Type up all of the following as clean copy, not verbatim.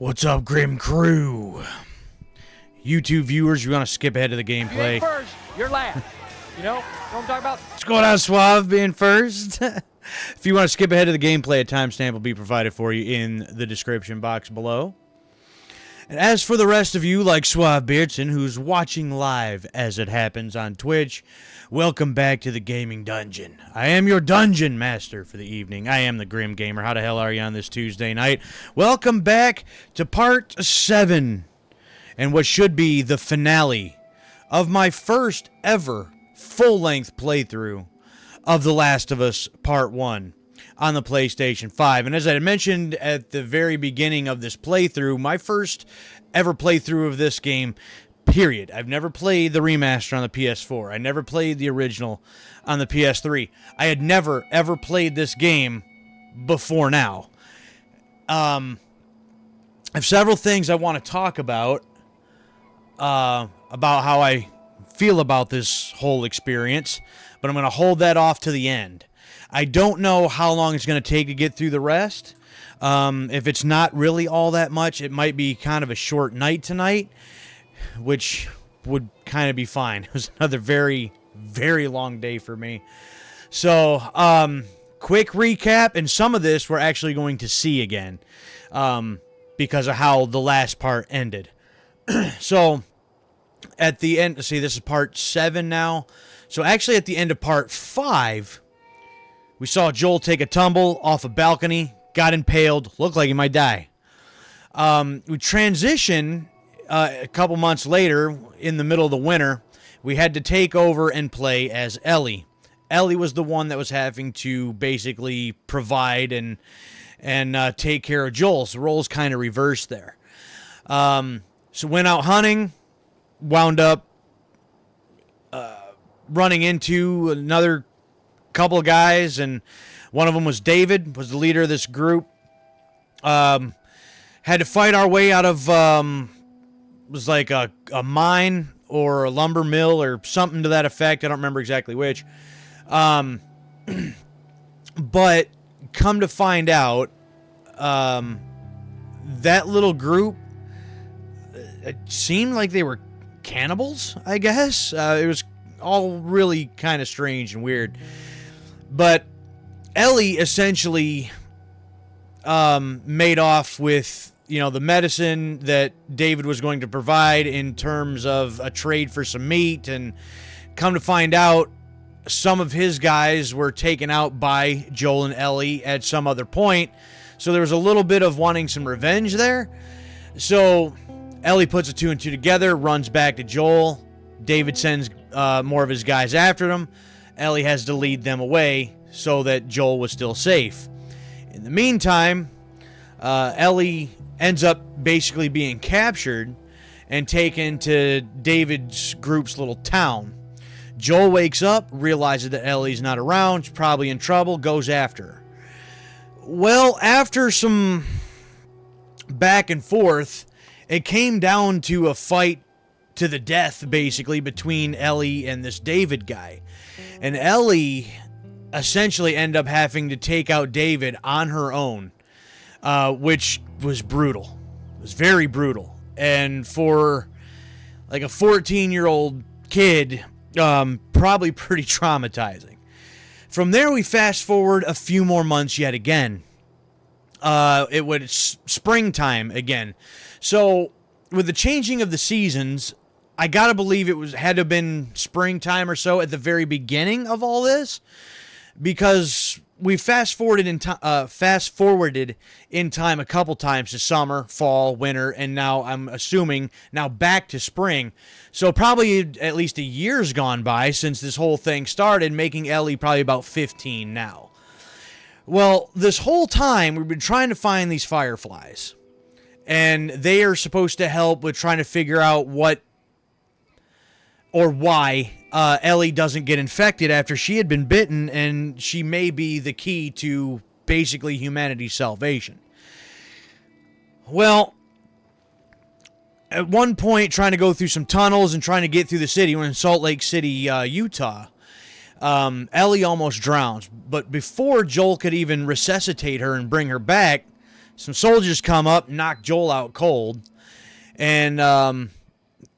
What's up, Grim Crew? YouTube viewers, you want to skip ahead to the gameplay? You're first, you're last. You know what I'm talking about? What's going on, Suave, being first? If you want to skip ahead to the gameplay, a timestamp will be provided for you in the description box below. And as for the rest of you, like Suave Beardson, who's watching live as it happens on Twitch, welcome back to the Gaming Dungeon. I am your Dungeon Master for the evening. I am the Grim Gamer. How the hell are you on this Tuesday night? Welcome back to Part 7, and what should be the finale of my first ever full-length playthrough of The Last of Us Part 1 on the PlayStation 5. And as I mentioned at the very beginning of this playthrough, my first ever playthrough of this game, period. I've never played the remaster on the PS4. I never played the original on the PS3. I had never, ever played this game before now. I have several things I want to talk about how I feel about this whole experience, but I'm going to hold that off to the end. I don't know how long it's going to take to get through the rest. If it's not really all that much, it might be kind of a short night tonight, which would kind of be fine. It was another very, very long day for me. So, quick recap, and some of this we're actually going to see again because of how the last part ended. So, at the end, see, this is part 7 now. So, actually, at the end of part 5, we saw Joel take a tumble off a balcony, got impaled, looked like he might die. We transition a couple months later, in the middle of the winter. We had to take over and play as Ellie. Ellie was the one that was having to basically provide and take care of Joel. So roles kind of reversed there. So went out hunting, wound up running into another couple of guys, and one of them was David, was the leader of this group. Had to fight our way out of was like a mine or a lumber mill or something to that effect. I don't remember exactly which. But come to find out, that little group, it seemed like they were cannibals, I guess. It was all really kind of strange and weird. But Ellie essentially made off with, the medicine that David was going to provide in terms of a trade for some meat. And come to find out, some of his guys were taken out by Joel and Ellie at some other point. So there was a little bit of wanting some revenge there. So Ellie puts the 2 and 2 together, runs back to Joel. David sends more of his guys after him. Ellie has to lead them away so that Joel was still safe. In the meantime, Ellie ends up basically being captured and taken to David's group's little town. Joel wakes up, realizes that Ellie's not around, she's probably in trouble, goes after her. Well, after some back and forth, it came down to a fight to the death, basically, between Ellie and this David guy. And Ellie essentially ended up having to take out David on her own, which was brutal. It was very brutal. And for like a 14-year-old kid, probably pretty traumatizing. From there, we fast forward a few more months yet again. It was springtime again. So with the changing of the seasons, I gotta believe had to have been springtime or so at the very beginning of all this, because we fast forwarded in time a couple times to summer, fall, winter, and now I'm assuming now back to spring. So probably at least a year's gone by since this whole thing started, making Ellie probably about 15 now. Well, this whole time we've been trying to find these fireflies, and they are supposed to help with trying to figure out what or why Ellie doesn't get infected after she had been bitten, and she may be the key to basically humanity's salvation. Well, at one point, trying to go through some tunnels and trying to get through the city, we're in Salt Lake City, Utah, Ellie almost drowns. But before Joel could even resuscitate her and bring her back, some soldiers come up, knock Joel out cold, and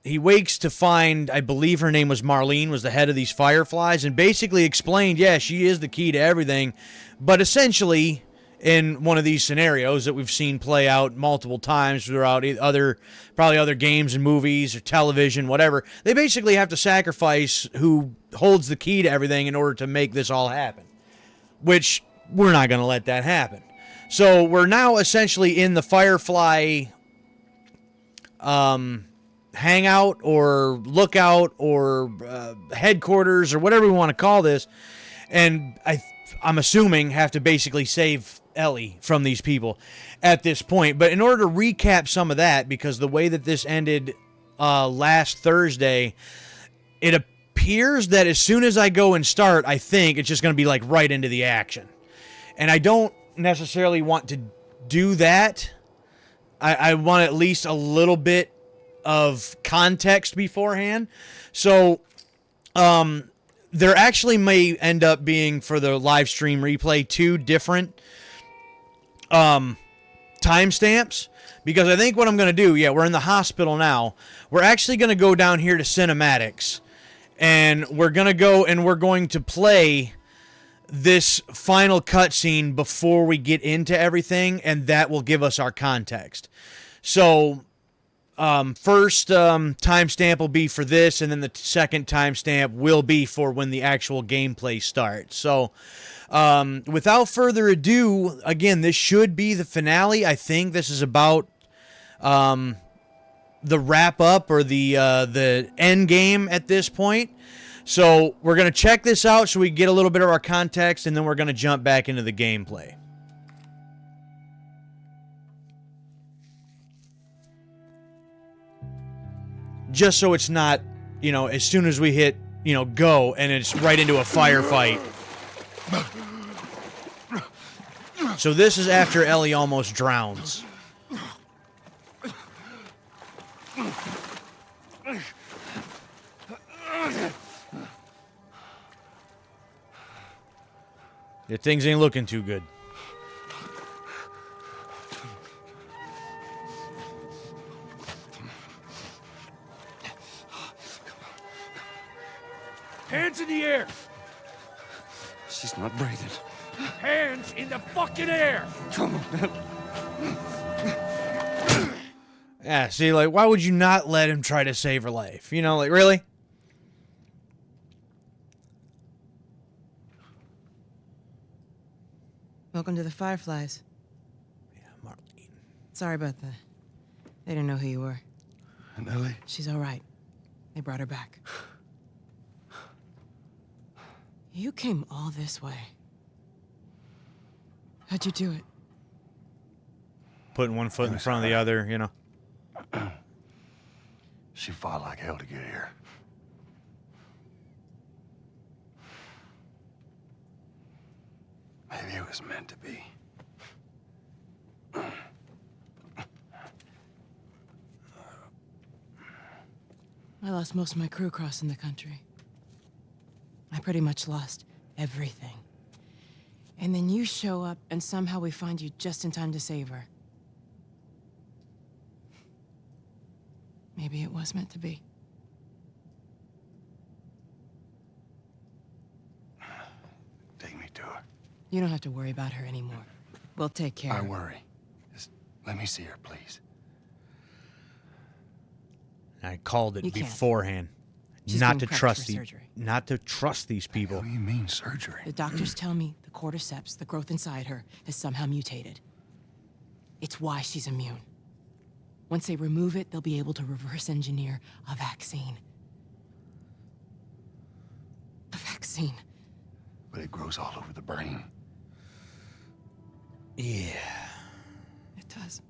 he wakes to find, I believe her name was Marlene, was the head of these Fireflies, and basically explained, yeah, she is the key to everything, but essentially, in one of these scenarios that we've seen play out multiple times throughout probably other games and movies or television, whatever, they basically have to sacrifice who holds the key to everything in order to make this all happen, which we're not going to let that happen. So we're now essentially in the Firefly hangout or lookout or headquarters or whatever we want to call this, and I'm assuming have to basically save Ellie from these people at this point. But in order to recap some of that, because the way that this ended last Thursday, it appears that as soon as I go and start, I think it's just going to be like right into the action. And I don't necessarily want to do that. I want at least a little bit of context beforehand. So there actually may end up being, for the live stream replay, 2 different timestamps, because I think what I'm going to do, we're in the hospital now. We're actually going to go down here to cinematics, and we're going to go and we're going to play this final cutscene before we get into everything, and that will give us our context. So first timestamp will be for this, and then the second timestamp will be for when the actual gameplay starts. So without further ado, again, this should be the finale. I think this is about the wrap up or the end game at this point. So we're going to check this out so we get a little bit of our context, and then we're going to jump back into the gameplay. Just so it's not, as soon as we hit, go, and it's right into a firefight. So this is after Ellie almost drowns. Yeah, things ain't looking too good. Hands in the air! She's not breathing. Hands in the fucking air! Come on. Yeah, see, like, why would you not let him try to save her life? Really? Welcome to the Fireflies. Yeah, Marlene. Sorry about that. They didn't know who you were. And Ellie? She's all right. They brought her back. You came all this way. How'd you do it? Putting one foot in front of the other, She fought like hell to get here. Maybe it was meant to be. I lost most of my crew crossing the country. I pretty much lost everything. And then you show up, and somehow we find you just in time to save her. Maybe it was meant to be. Take me to her. You don't have to worry about her anymore. We'll take care I of her. worry. Just let me see her, please. I called it You can't. beforehand. She's Not being to prepped trust for these, surgery. not to trust these people. What do you mean, surgery? The doctors tell me the cordyceps, the growth inside her, has somehow mutated. It's why she's immune. Once they remove it, they'll be able to reverse engineer a vaccine. A vaccine. But it grows all over the brain. Yeah. It does.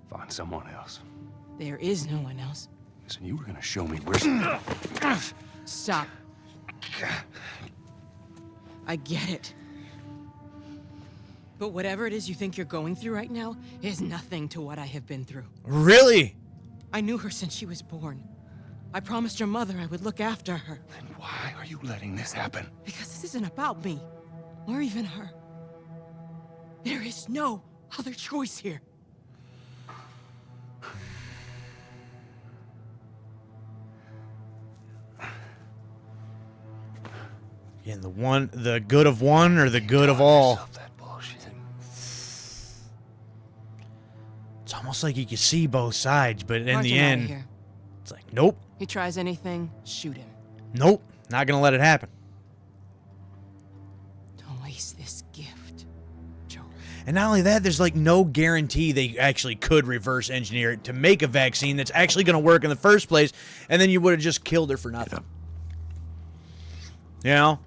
Find someone else. There is no one else. Listen, you were gonna show me where she... Stop. I get it. But whatever it is you think you're going through right now is nothing to what I have been through. Really? I knew her since she was born. I promised your mother I would look after her. Then why are you letting this happen? Because this isn't about me, or even her. There is no other choice here. In the good of one or the good of all. That bullshit. It's almost like you can see both sides, but in March the him outta end, here. it's like, nope, He tries anything, shoot him. nope, not gonna let it happen. Don't waste this gift, Joel. And not only that, there's like no guarantee they actually could reverse engineer it to make a vaccine that's actually gonna work in the first place, and then you would have just killed her for nothing. You know?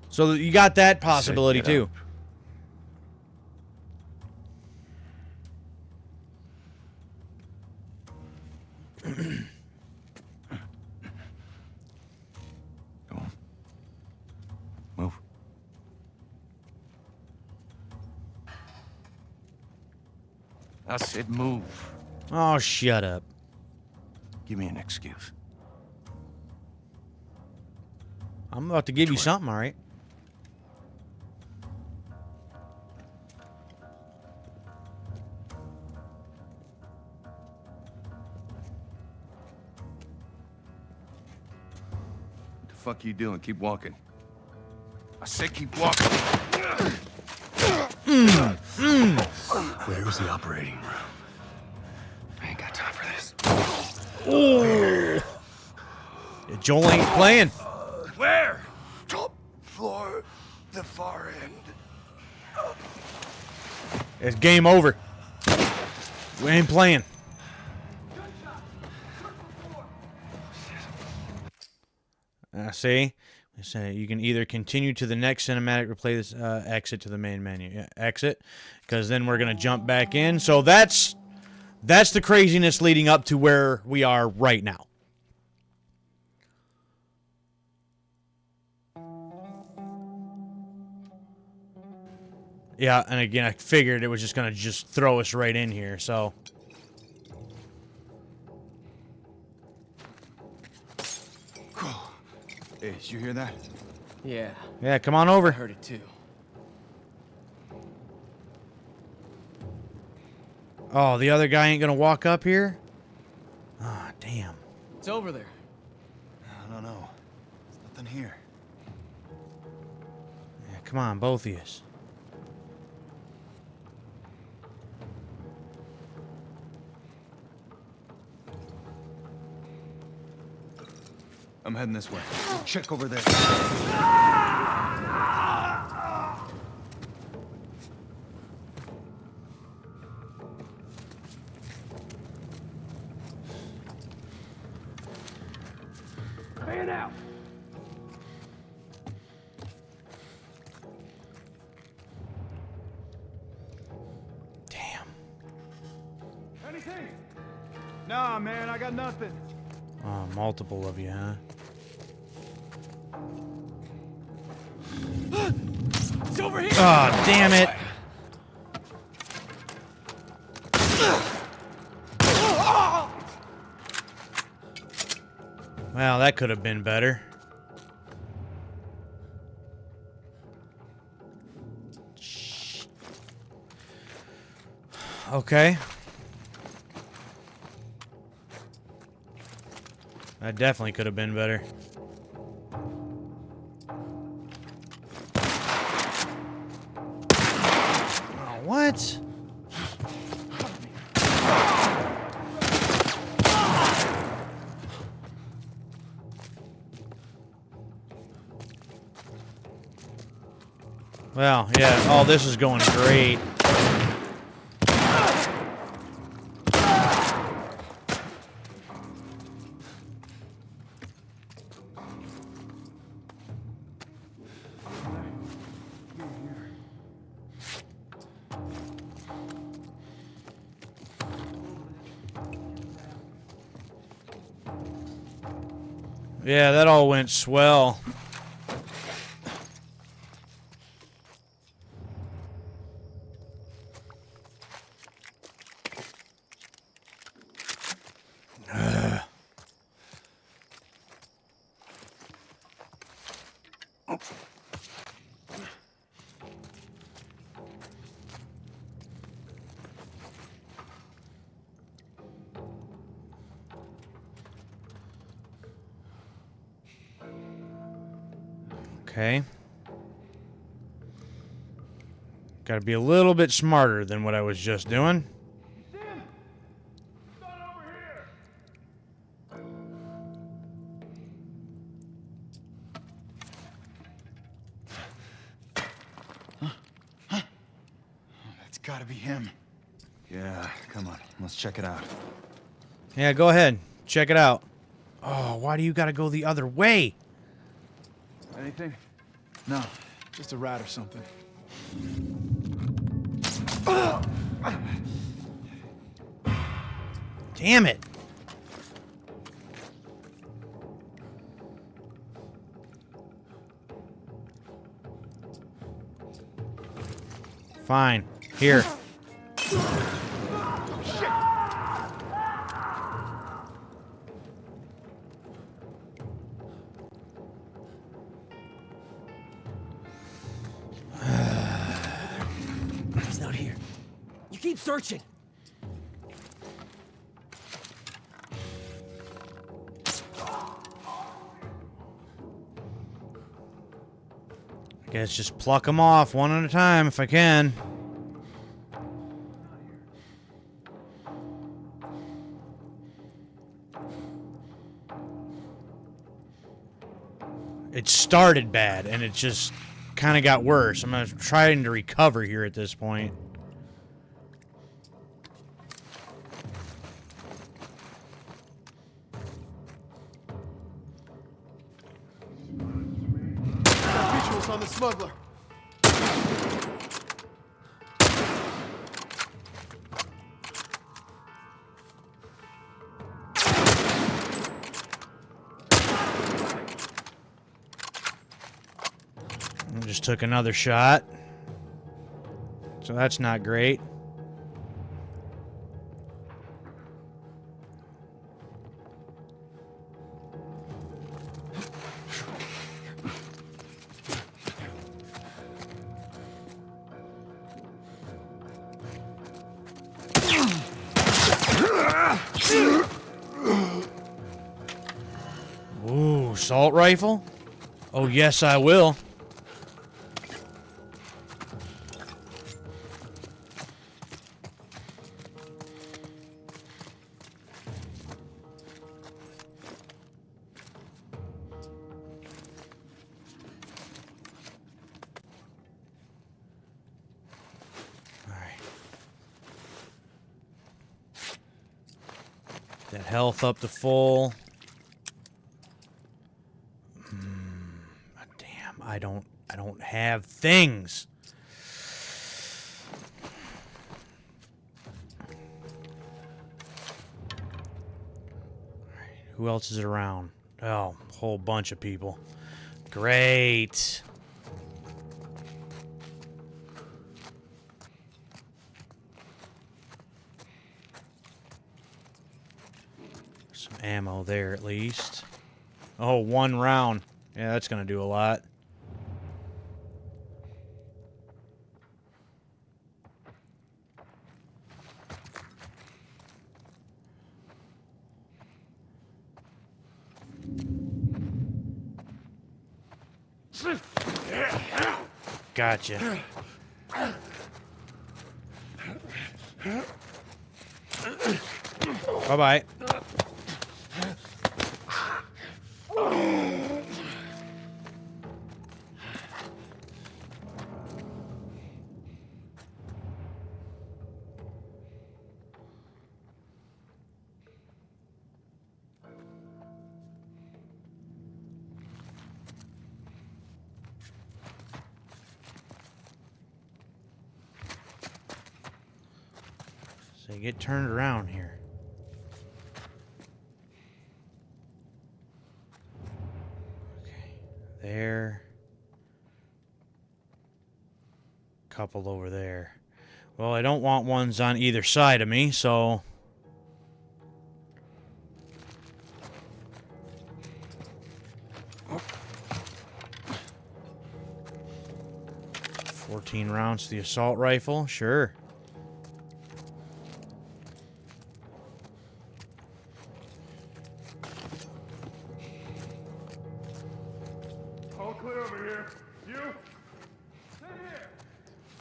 So you got that possibility Get too. up. Go on. Move. I said move. Oh, shut up. Give me an excuse. I'm about to give you Which way? something, all right? What the fuck you doing? Keep walking. I said keep walking. Where was the operating room? I ain't got time for this. Yeah, Joel ain't playing. Where? Top floor, the far end. It's game over. We ain't playing. See? So you can either continue to the next cinematic or play this exit to the main menu. Yeah, exit, because then we're gonna jump back in. So that's the craziness leading up to where we are right now. Yeah, and again, I figured it was just gonna throw us right in here. So. Hey, did you hear that? Yeah, Yeah, come on I over. heard it too. Oh, the other guy ain't gonna walk up here? Ah, damn. It's over there. I don't know. There's nothing here. Yeah, come on, both of yous. I'm heading this way. Check over there. Man out. Damn. Anything? Nah, man, I got nothing. Oh, multiple of you, huh? It's over here. Oh, damn it. Well, that could have been better. Okay. That definitely could have been better. Oh, what? Well, yeah, all this is going great. Yeah, that all went swell. Okay. Got to be a little bit smarter than what I was just doing. That's gotta be him. Yeah, come on. Let's check it out. Yeah, go ahead. Check it out. Oh, why do you got to go the other way? Anything? No, just a rat or something. Damn it. Fine. Here. He's not here. You keep searching. I guess just pluck them off one at a time if I can. It started bad, and it just kind of got worse. I'm trying to recover here at this point. Visuals on the smuggler. Just took another shot. So that's not great. Ooh, assault rifle? Oh, yes, I will. That health up to full. Damn, I don't have things. Who else is around? Oh, a whole bunch of people. Great. Some ammo there at least. Oh, 1 round. Yeah, that's going to do a lot. Gotcha. Bye-bye. So you get turned around here. Okay, there. Couple over there. Well, I don't want ones on either side of me, so... 14 rounds to the assault rifle. Sure. All clear over here. You? Stay here.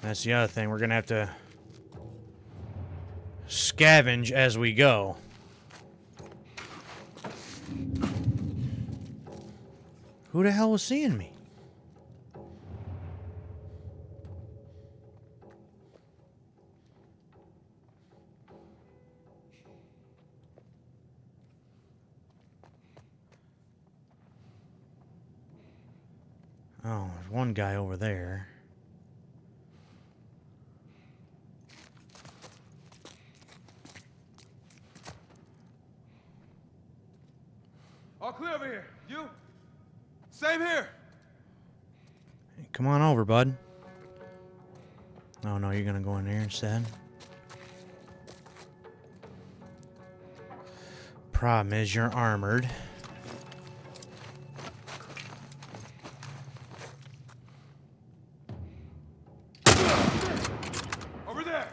That's the other thing. We're going to have to scavenge as we go. Who the hell was seeing me? Oh, there's one guy over there. All clear over here. You? Same here. Hey, come on over, bud. Oh, no, you're gonna go in there instead? Problem is, you're armored. Over there.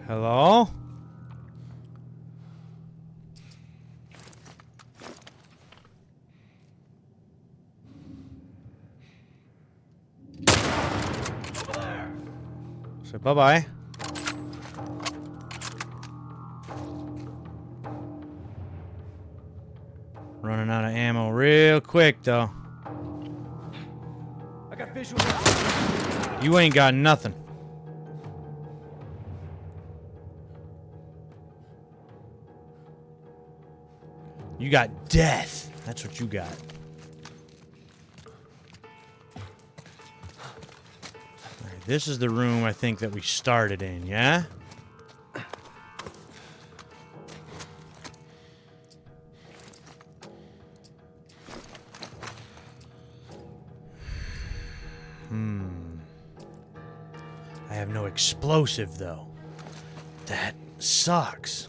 Hello? So bye-bye. Running out of ammo real quick, though. I got visual now. You ain't got nothing. You got death. That's what you got. Alright, this is the room I think that we started in, yeah? I have no explosive, though. That sucks.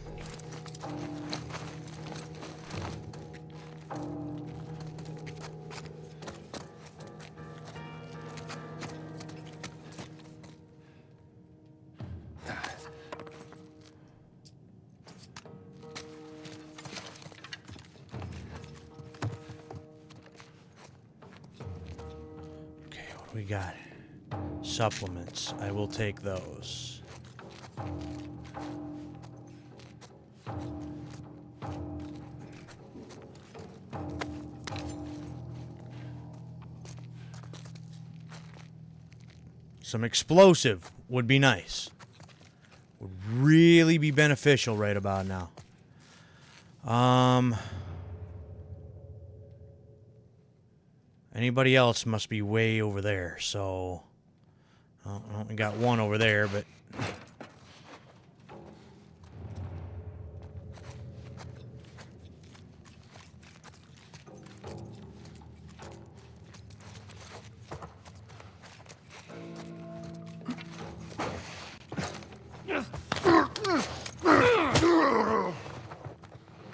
Okay, what do we got? Supplements. I will take those. Some explosive would be nice. Would really be beneficial right about now. Anybody else must be way over there, so... Oh, we got one over there, but...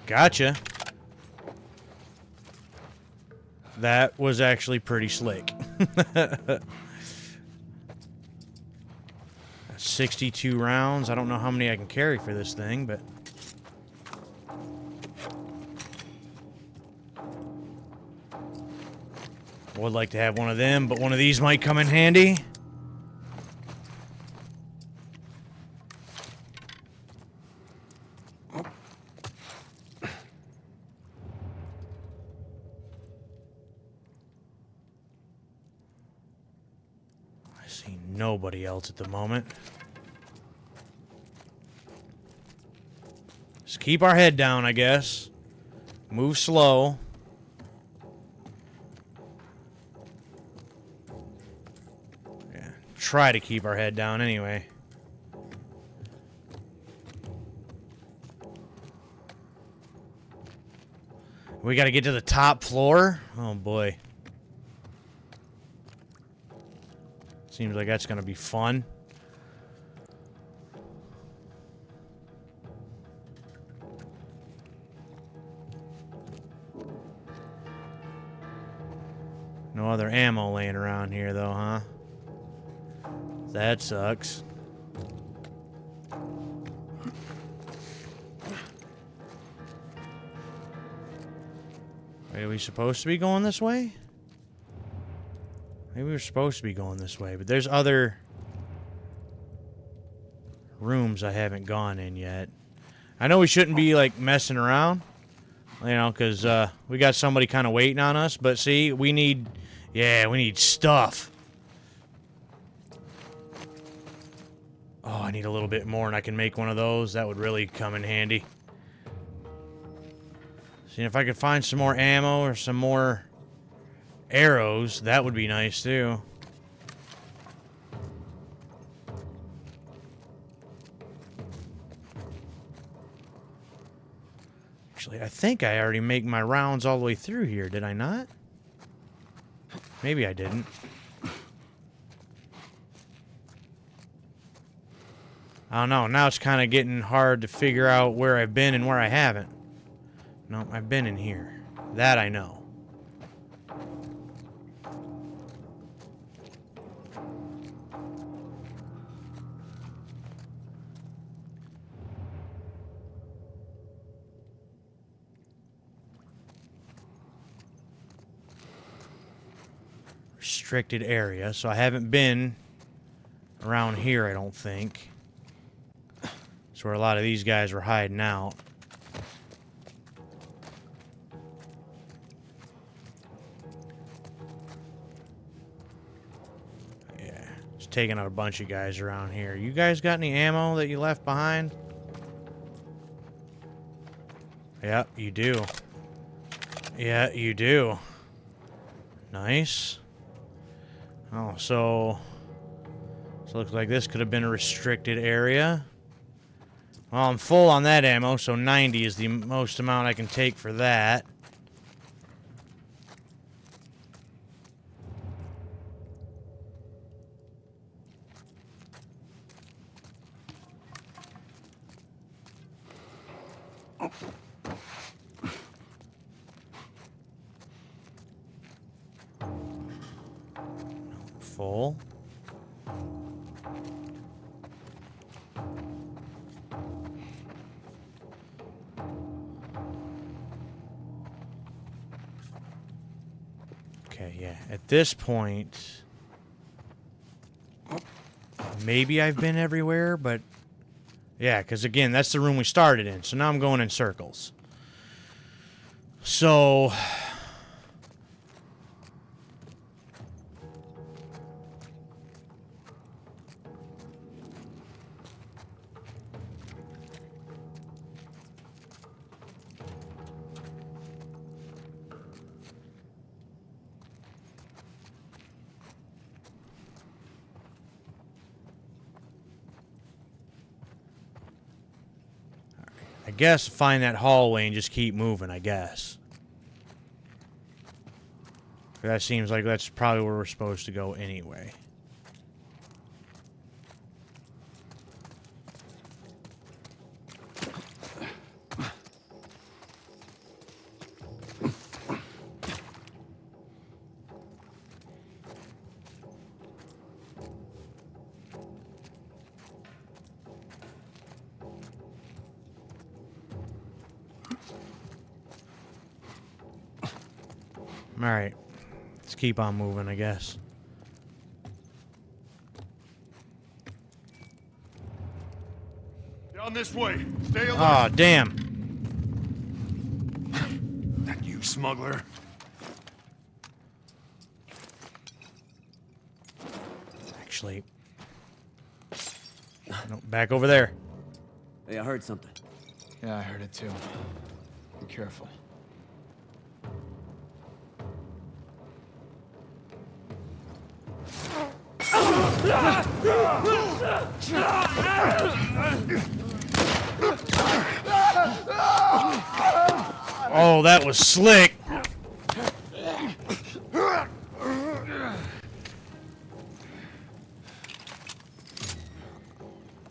Gotcha. That was actually pretty slick. 62 rounds. I don't know how many I can carry for this thing, but... Would like to have one of them, but one of these might come in handy. I see nobody else at the moment. Just keep our head down, I guess. Move slow. Yeah, try to keep our head down anyway. We gotta get to the top floor? Oh boy. Seems like that's gonna be fun. No other ammo laying around here though, huh? That sucks. Wait, are we supposed to be going this way? Maybe we're supposed to be going this way, but there's other rooms I haven't gone in yet. I know we shouldn't be, like, messing around, you know, because we got somebody kind of waiting on us, but see, we need, yeah, we need stuff. Oh, I need a little bit more, and I can make one of those. That would really come in handy. See if I could find some more ammo or some more arrows. That would be nice, too. Actually, I think I already make my rounds all the way through here. Did I not? Maybe I didn't. I don't know. Now it's kind of getting hard to figure out where I've been and where I haven't. No, I've been in here. That I know. Restricted area, so I haven't been around here, I don't think. That's where a lot of these guys were hiding out. Taking out a bunch of guys around here. You guys got any ammo that you left behind? Yep, you do. Yeah, you do. Nice. Oh, so it looks like this could have been a restricted area. Well, I'm full on that ammo, so 90 is the most amount I can take for that. Full. Okay, yeah. At this point, maybe I've been everywhere, but yeah, because again, that's the room we started in. So now I'm going in circles. So I guess find that hallway and just keep moving, I guess. That seems like that's probably where we're supposed to go anyway. Alright. Let's keep on moving, I guess. Down this way. Stay alert. Aw, damn. That you, smuggler. Actually. No, back over there. Hey, I heard something. Yeah, I heard it too. Be careful. Oh, that was slick.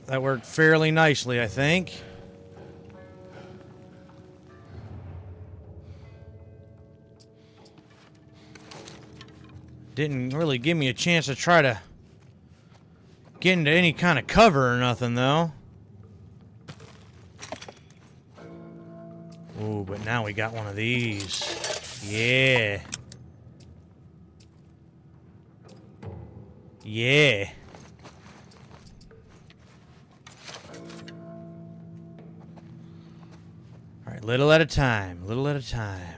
That worked fairly nicely, I think. Didn't really give me a chance to try to get into any kind of cover or nothing, though. Ooh, but now we got one of these. Yeah. Yeah. All right, little at a time, little at a time.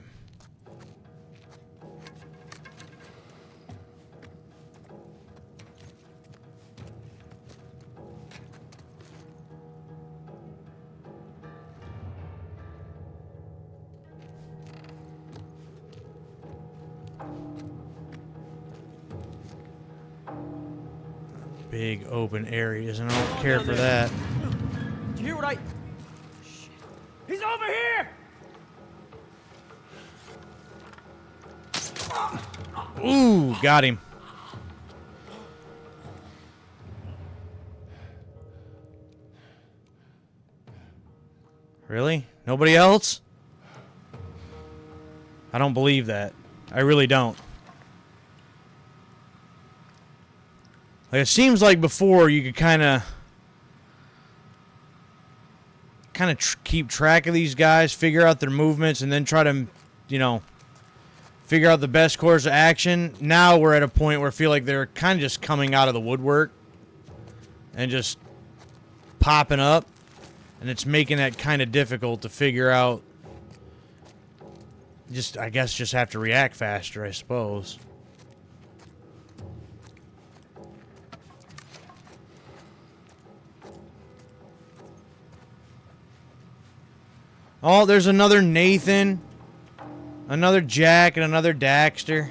Big open areas, and I don't care for that. Did you hear what I... Shit. He's over here! Ooh, got him. Really? Nobody else? I don't believe that. I really don't. Like, it seems like before you could kind of keep track of these guys, figure out their movements, and then try to, you know, figure out the best course of action. Now we're at a point where I feel like they're kind of just coming out of the woodwork and just popping up, and it's making that kind of difficult to figure out. Just, I guess, just have to react faster, I suppose. Oh, there's another Nathan, another Jack, and another Daxter.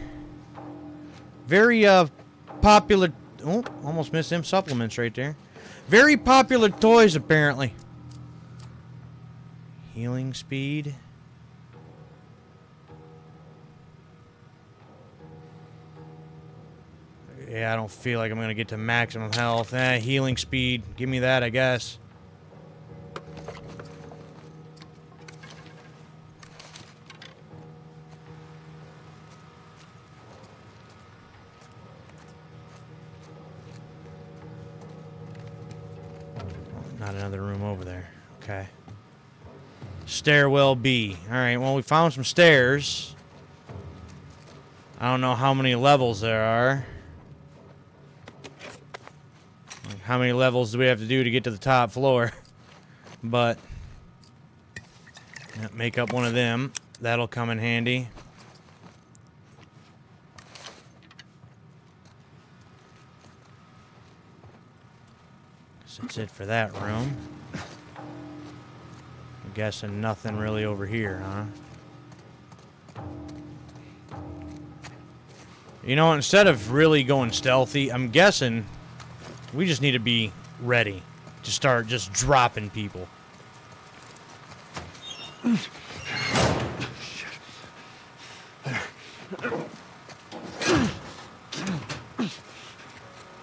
Very popular. Oh, almost missed them supplements right there. Very popular toys, apparently. Healing speed. Yeah, I don't feel like I'm gonna get to maximum health. Healing speed. Give me that, I guess. Not another room over there. Okay. Stairwell B. Alright, well, we found some stairs. I don't know how many levels there are. Like, how many levels do we have to do to get to the top floor? But yeah, make up one of them. That'll come in handy. That's it for that room. I'm guessing nothing really over here, huh? You know, instead of really going stealthy, I'm guessing we just need to be ready to start just dropping people.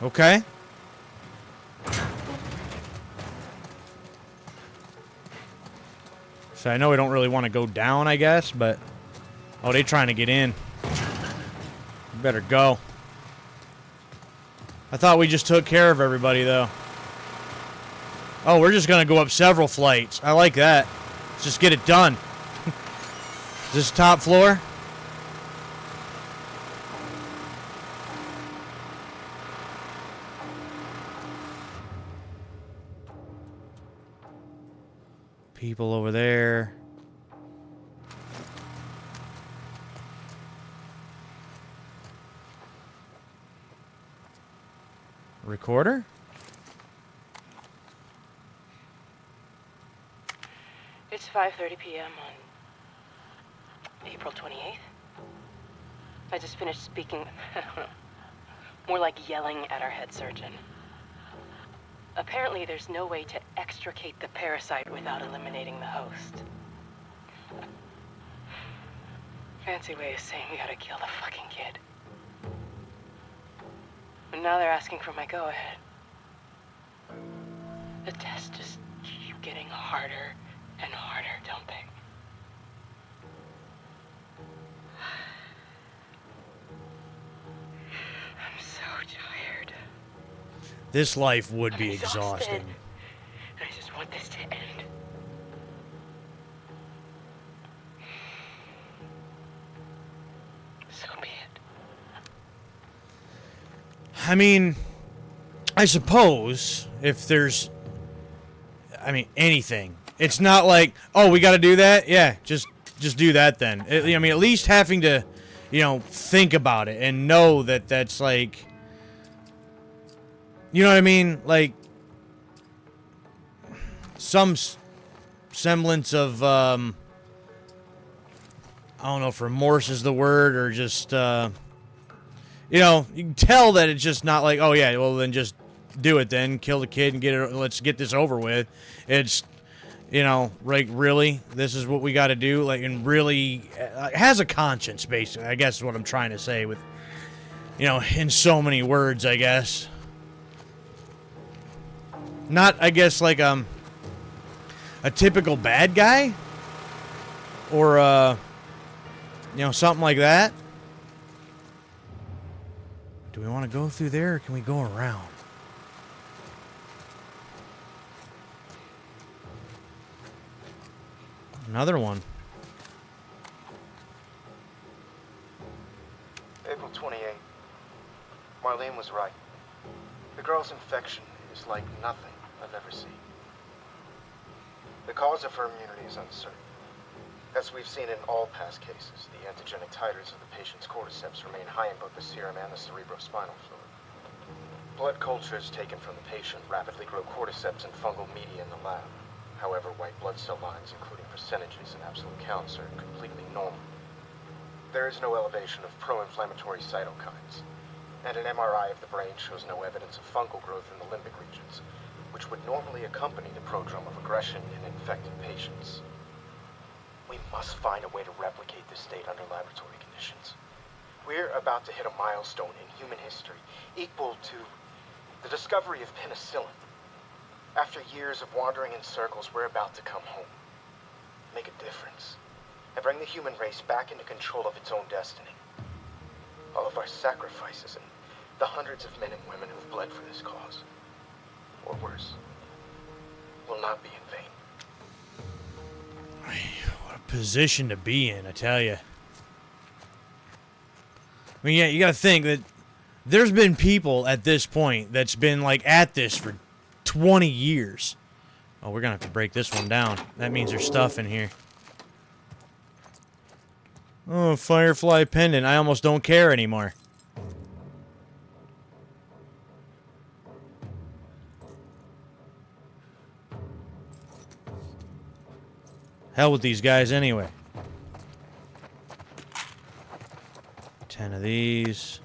Okay. So I know we don't really want to go down, I guess, but... Oh, they trying to get in. We better go. I thought we just took care of everybody, though. Oh, we're just going to go up several flights. I like that. Let's just get it done. Is this top floor? People over there. Recorder? It's 5:30 p.m. on April 28th. I just finished speaking, I don't know, more like yelling at our head surgeon. Apparently, there's no way to extricate the parasite without eliminating the host. Fancy way of saying we gotta kill the fucking kid. But now they're asking for my go-ahead. The tests just keep getting harder and harder, don't they? I'm so tired. This life would be I'm exhausting. exhausted. I just want this to end. So be it. I mean, I suppose if there's, anything. It's not like, oh, we got to do that. Yeah, just do that then. I mean, at least having to, think about it and know that that's like, you know what I mean? Like some semblance of, I don't know if remorse is the word, or just, you can tell that it's just not like, oh yeah, well then just do it then, kill the kid and let's get this over with. It's, like, really, this is what we got to do, like, and really has a conscience, basically, I guess is what I'm trying to say with, in so many words, I guess. Not, I guess, like, a typical bad guy, or, something like that. Do we want to go through there, or can we go around? Another one. April 28th. Marlene was right. The girl's infection is like nothing I've ever seen. The cause of her immunity is uncertain. As we've seen in all past cases, the antigenic titers of the patient's cordyceps remain high in both the serum and the cerebrospinal fluid. Blood cultures taken from the patient rapidly grow cordyceps and fungal media in the lab. However, white blood cell lines, including percentages and absolute counts, are completely normal. There is no elevation of pro-inflammatory cytokines, and an MRI of the brain shows no evidence of fungal growth in the limbic regions, which would normally accompany the prodrome of aggression in infected patients. We must find a way to replicate this state under laboratory conditions. We're about to hit a milestone in human history equal to the discovery of penicillin. After years of wandering in circles, we're about to come home, make a difference, and bring the human race back into control of its own destiny. All of our sacrifices and the hundreds of men and women who've bled for this cause, or worse, will not be in vain. What a position to be in, I tell you. I mean, yeah, you gotta think that there's been people at this point that's been, like, at this for 20 years. Oh, we're gonna have to break this one down. That means there's stuff in here. Oh, Firefly pendant. I almost don't care anymore. Hell with these guys anyway. 10 of these.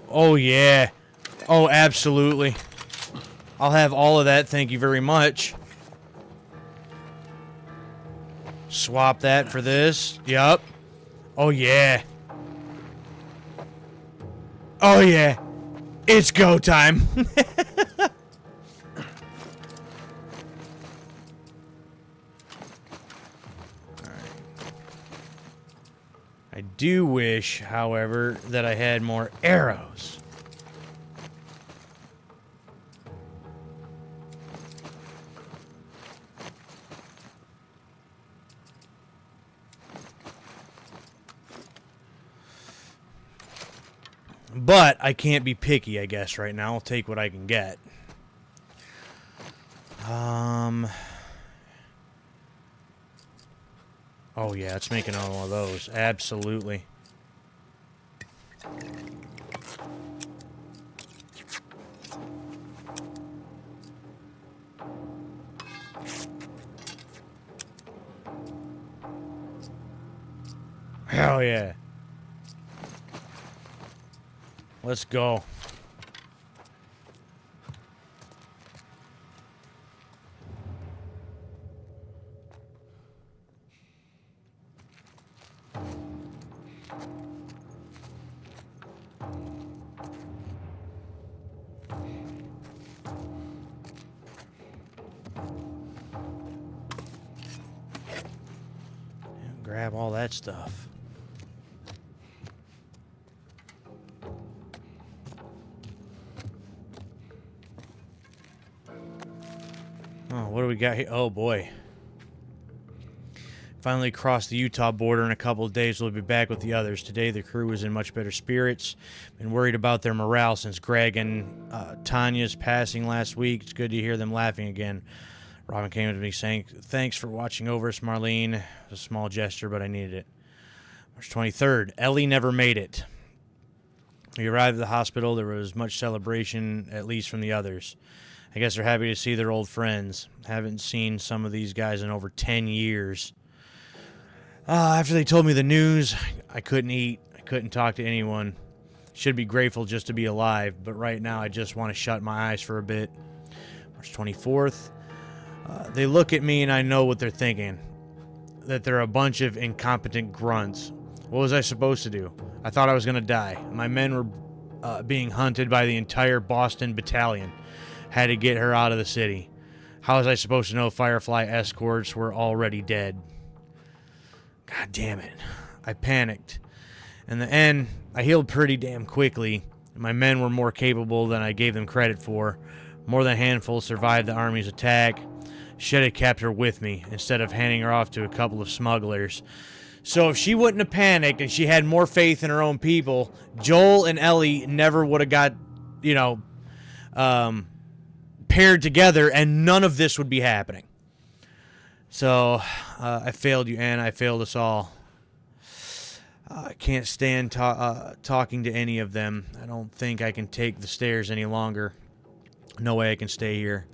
Oh, yeah. Oh, absolutely. I'll have all of that, thank you very much. Swap that for this. Yup. Oh, yeah. Oh, yeah. It's go time. I do wish, however, that I had more arrows. But I can't be picky, I guess, right now. I'll take what I can get. Oh, yeah, it's making another one of those. Absolutely. Hell yeah. Let's go. Grab all that stuff. Oh, what do we got here? Oh, boy. Finally crossed the Utah border. In a couple of days, we'll be back with the others. Today, the crew is in much better spirits. Been worried about their morale since Greg and Tanya's passing last week. It's good to hear them laughing again. Robin came to me saying, "Thanks for watching over us, Marlene." It was a small gesture, but I needed it. March 23rd, Ellie never made it. We arrived at the hospital. There was much celebration, at least from the others. I guess they're happy to see their old friends. Haven't seen some of these guys in over 10 years. After they told me the news, I couldn't eat. I couldn't talk to anyone. Should be grateful just to be alive, but right now I just want to shut my eyes for a bit. March 24th. They look at me and I know what they're thinking. That they're a bunch of incompetent grunts. What was I supposed to do? I thought I was going to die. My men were being hunted by the entire Boston battalion. Had to get her out of the city. How was I supposed to know Firefly escorts were already dead? God damn it. I panicked. In the end, I healed pretty damn quickly. My men were more capable than I gave them credit for. More than a handful survived the army's attack. Should have kept her with me instead of handing her off to a couple of smugglers. So if she wouldn't have panicked and she had more faith in her own people, Joel and Ellie never would have got, paired together, and none of this would be happening. So I failed you, Anna. I failed us all. I can't stand talking to any of them. I don't think I can take the stairs any longer. No way I can stay here.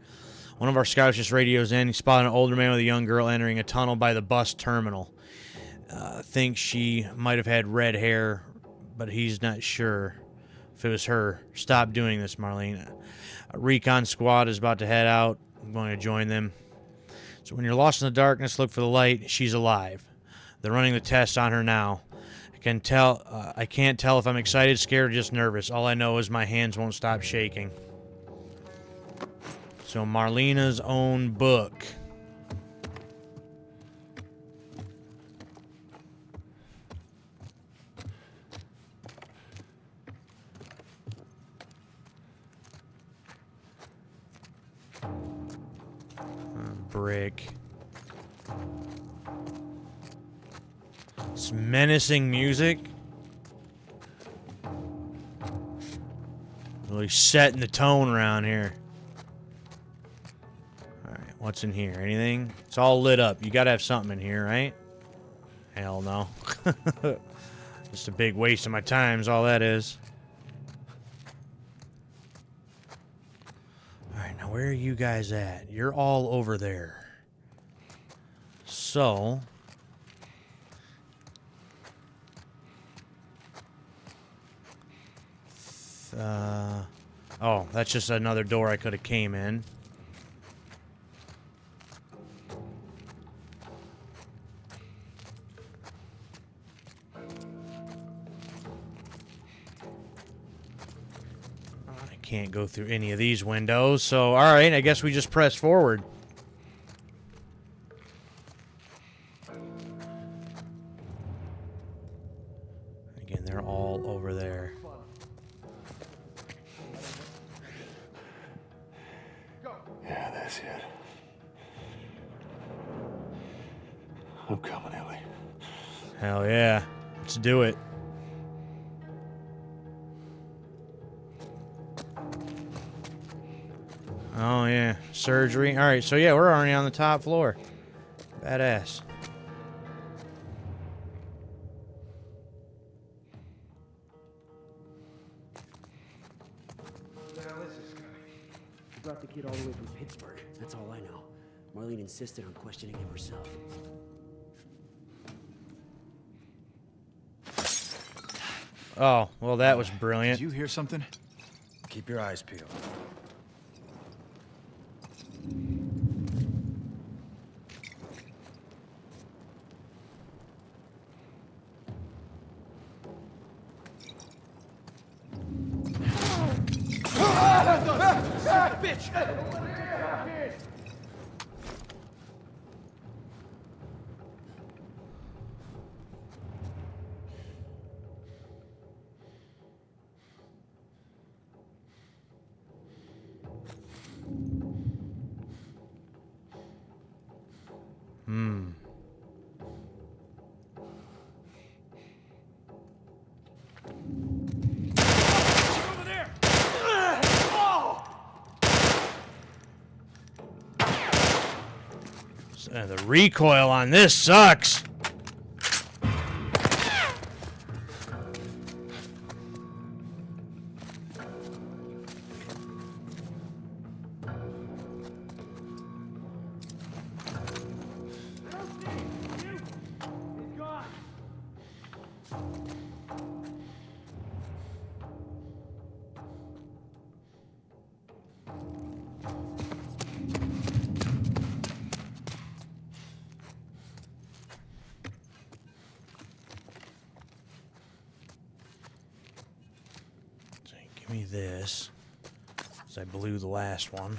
One of our scouts just radios in. He spotted an older man with a young girl entering a tunnel by the bus terminal. Thinks she might have had red hair, but he's not sure if it was her. Stop doing this, Marlene. A recon squad is about to head out. I'm going to join them. So when you're lost in the darkness, look for the light. She's alive. They're running the tests on her now. I can't tell if I'm excited, scared, or just nervous. All I know is my hands won't stop shaking. So Marlena's own book. Brick. It's menacing music. Really setting the tone around here. Alright, what's in here? Anything? It's all lit up. You gotta have something in here, right? Hell no. Just a big waste of my time is all that is. Alright, now where are you guys at? You're all over there. So... oh, that's just another door I could have came in. I can't go through any of these windows, so alright, I guess we just press forward. Again, they're all over there. Yeah, that's it. I'm coming, Ellie. Hell yeah. Let's do it. Oh, yeah. Surgery. All right, so yeah, we're already on the top floor. Badass. He brought the kid all the way from Pittsburgh. That's all I know. Marlene insisted on questioning him herself. Oh, well, that was brilliant. Did you hear something? Keep your eyes peeled. Over there! The recoil on this sucks. He's gone. Give me this. So I blew the last one.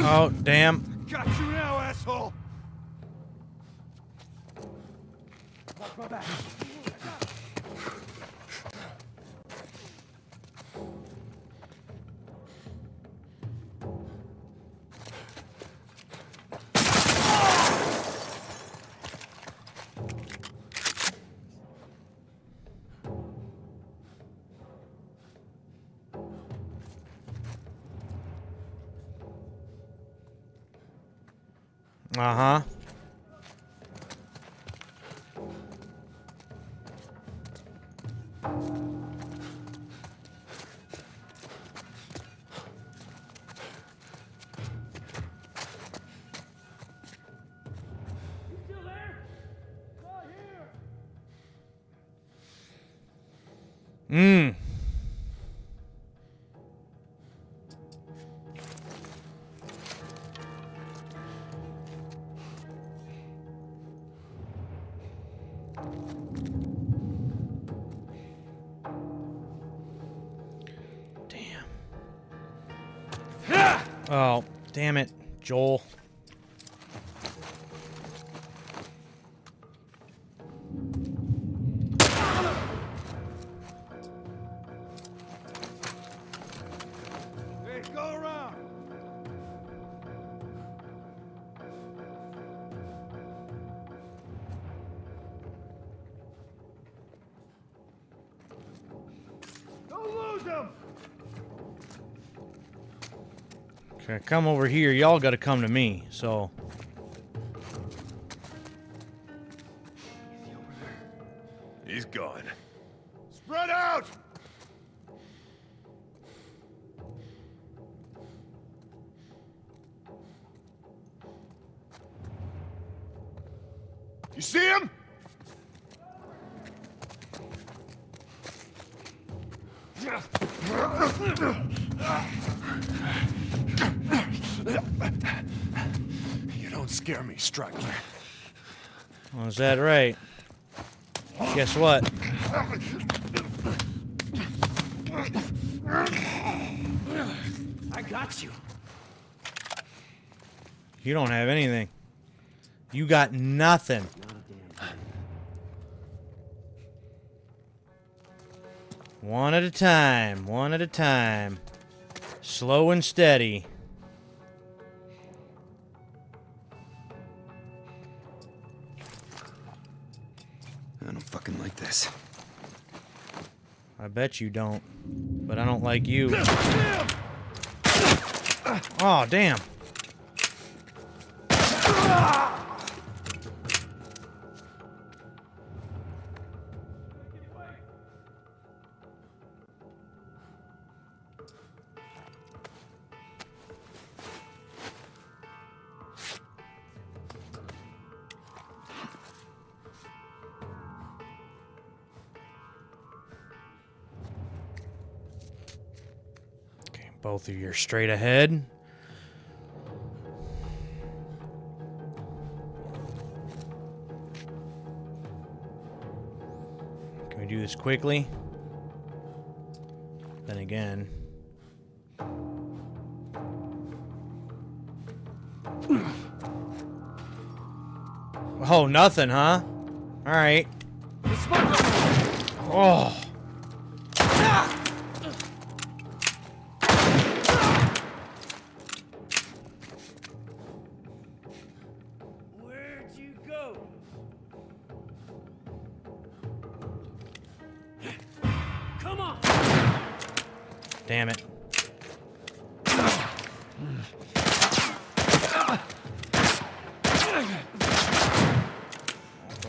Oh, damn. Got you now, asshole! Uh-huh. Still there? Not here! Mmm. Oh, damn it, Joel. Hey, go around! Don't lose him! Okay, come over here. Y'all gotta come to me, so. He's gone. Spread out! You see him? You don't scare me, Striker. Well, is that right? Guess what? I got you. You don't have anything. You got nothing. Not a damn thing. One at a time. One at a time. Slow and steady. I don't fucking like this. I bet you don't. But I don't like you. Oh, damn. Both of you are straight ahead. Can we do this quickly? Then again. Oh, nothing, huh? All right. Oh. Where'd you go? Come on! Damn it.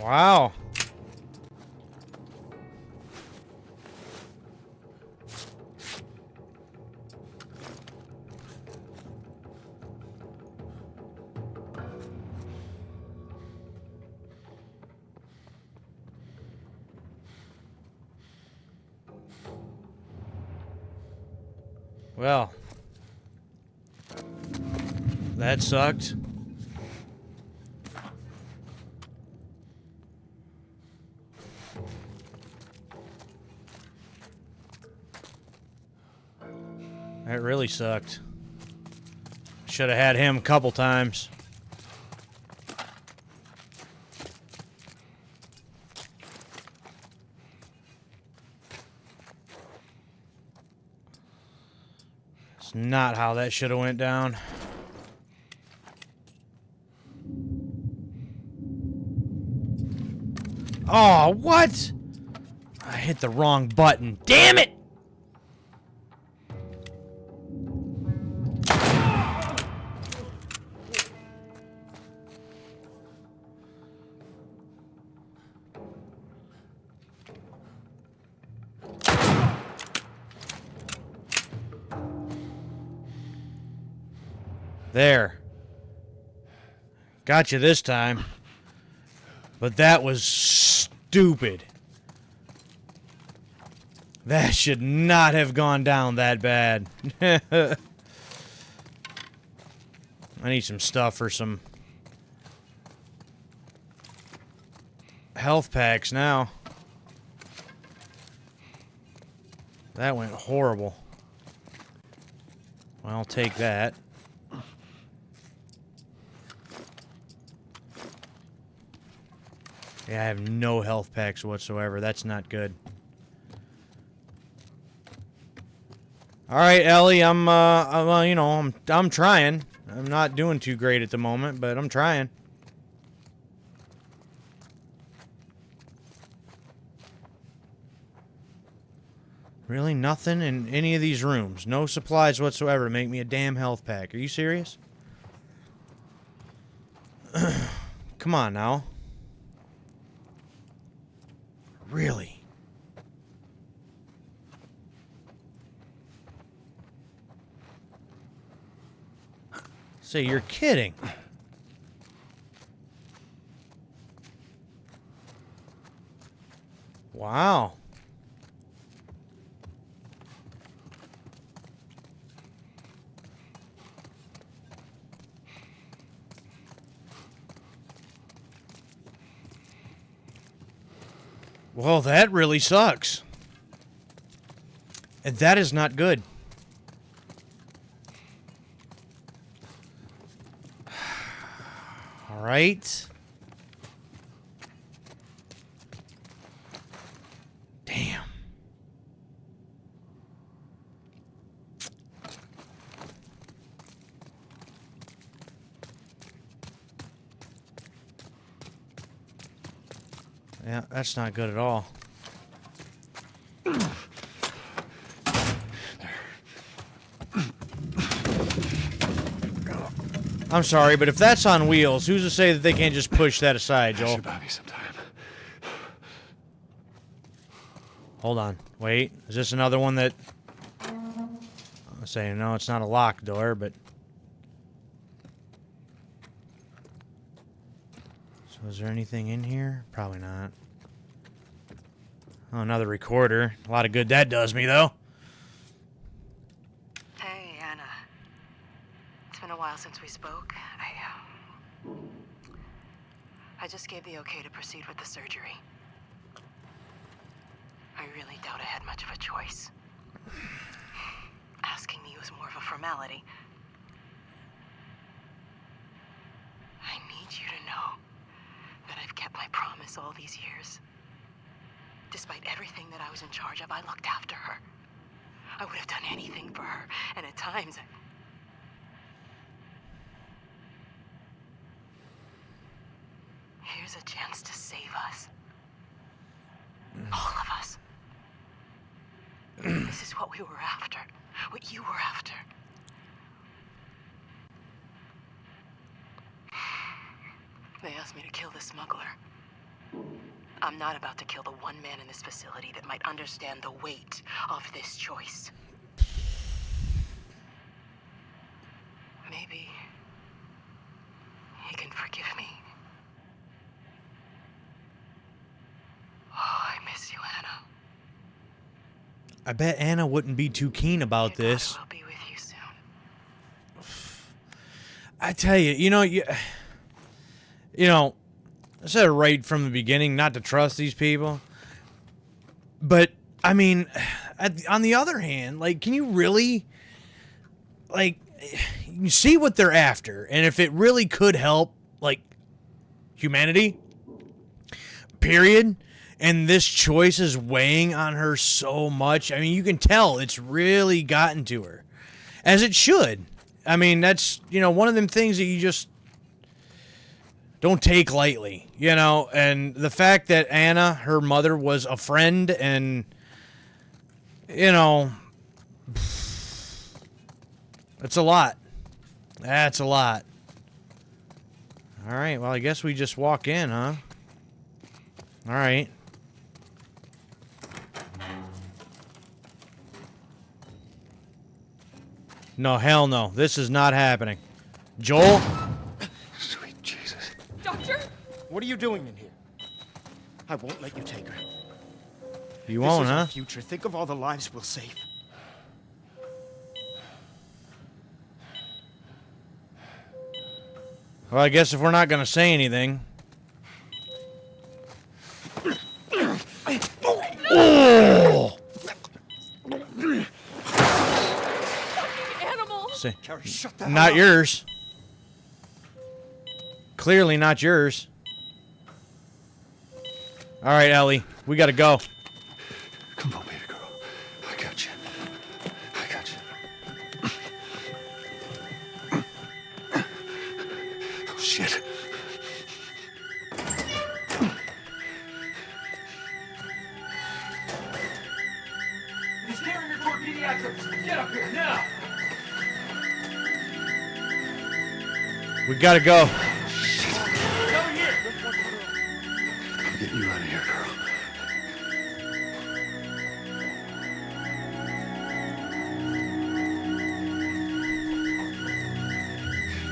Wow. Well, that sucked. That really sucked. Should have had him a couple times. It's not how that should have went down. Oh, what? I hit the wrong button. Damn it! There. Got you this time. But that was stupid. That should not have gone down that bad. I need some stuff for some health packs now. That went horrible. Well, I'll take that. Yeah, I have no health packs whatsoever. That's not good. All right, Ellie, I'm trying. I'm not doing too great at the moment, but I'm trying. Really, nothing in any of these rooms. No supplies whatsoever to make me a damn health pack. Are you serious? Come on now. Really? Say, you're kidding. Wow. Well, that really sucks. And that is not good. All right. Damn. Yeah, that's not good at all. I'm sorry, but if that's on wheels, who's to say that they can't just push that aside, Joel? Should buy me some time. Hold on. Wait. Is this another one that... I'm saying, no, it's not a locked door, but... So is there anything in here? Probably not. Oh, another recorder. A lot of good that does me, though. Hey, been a while since we spoke. I just gave the okay to proceed with the surgery. I really doubt I had much of a choice. Asking me was more of a formality. I need you to know that I've kept my promise all these years. Despite everything that I was in charge of, I looked after her. I would have done anything for her, and at times here's a chance to save us. All of us. This is what we were after. What you were after. They asked me to kill the smuggler. I'm not about to kill the one man in this facility that might understand the weight of this choice. Maybe he can forgive me. Oh, I miss you, Anna. I bet Anna wouldn't be too keen about Your this. daughter will be with you soon. I tell you, you know, I said right from the beginning not to trust these people. But, I mean, on the other hand, like, can you really, like, you see what they're after, and if it really could help, like, humanity, period, and this choice is weighing on her so much, I mean, you can tell it's really gotten to her, as it should. I mean, that's, one of them things that you just don't take lightly, and the fact that Anna, her mother, was a friend, and, it's a lot. That's a lot. All right, well, I guess we just walk in, huh? All right. No, hell no. This is not happening. Joel? Sweet Jesus. Doctor? What are you doing in here? I won't let you take her. You This won't, is huh? our future. Think of all the lives we'll save. Well, I guess if we're not going to say anything. Oh! Animal! Say, Carrie, shut the hell not up. yours. Clearly not yours. All right, Ellie. We got to go. Come on, baby girl. I got you. I got you. Oh, shit. He's carrying her toward pediatrics. Get up here, now! We got to go. Over here! I'm getting you out of here, girl.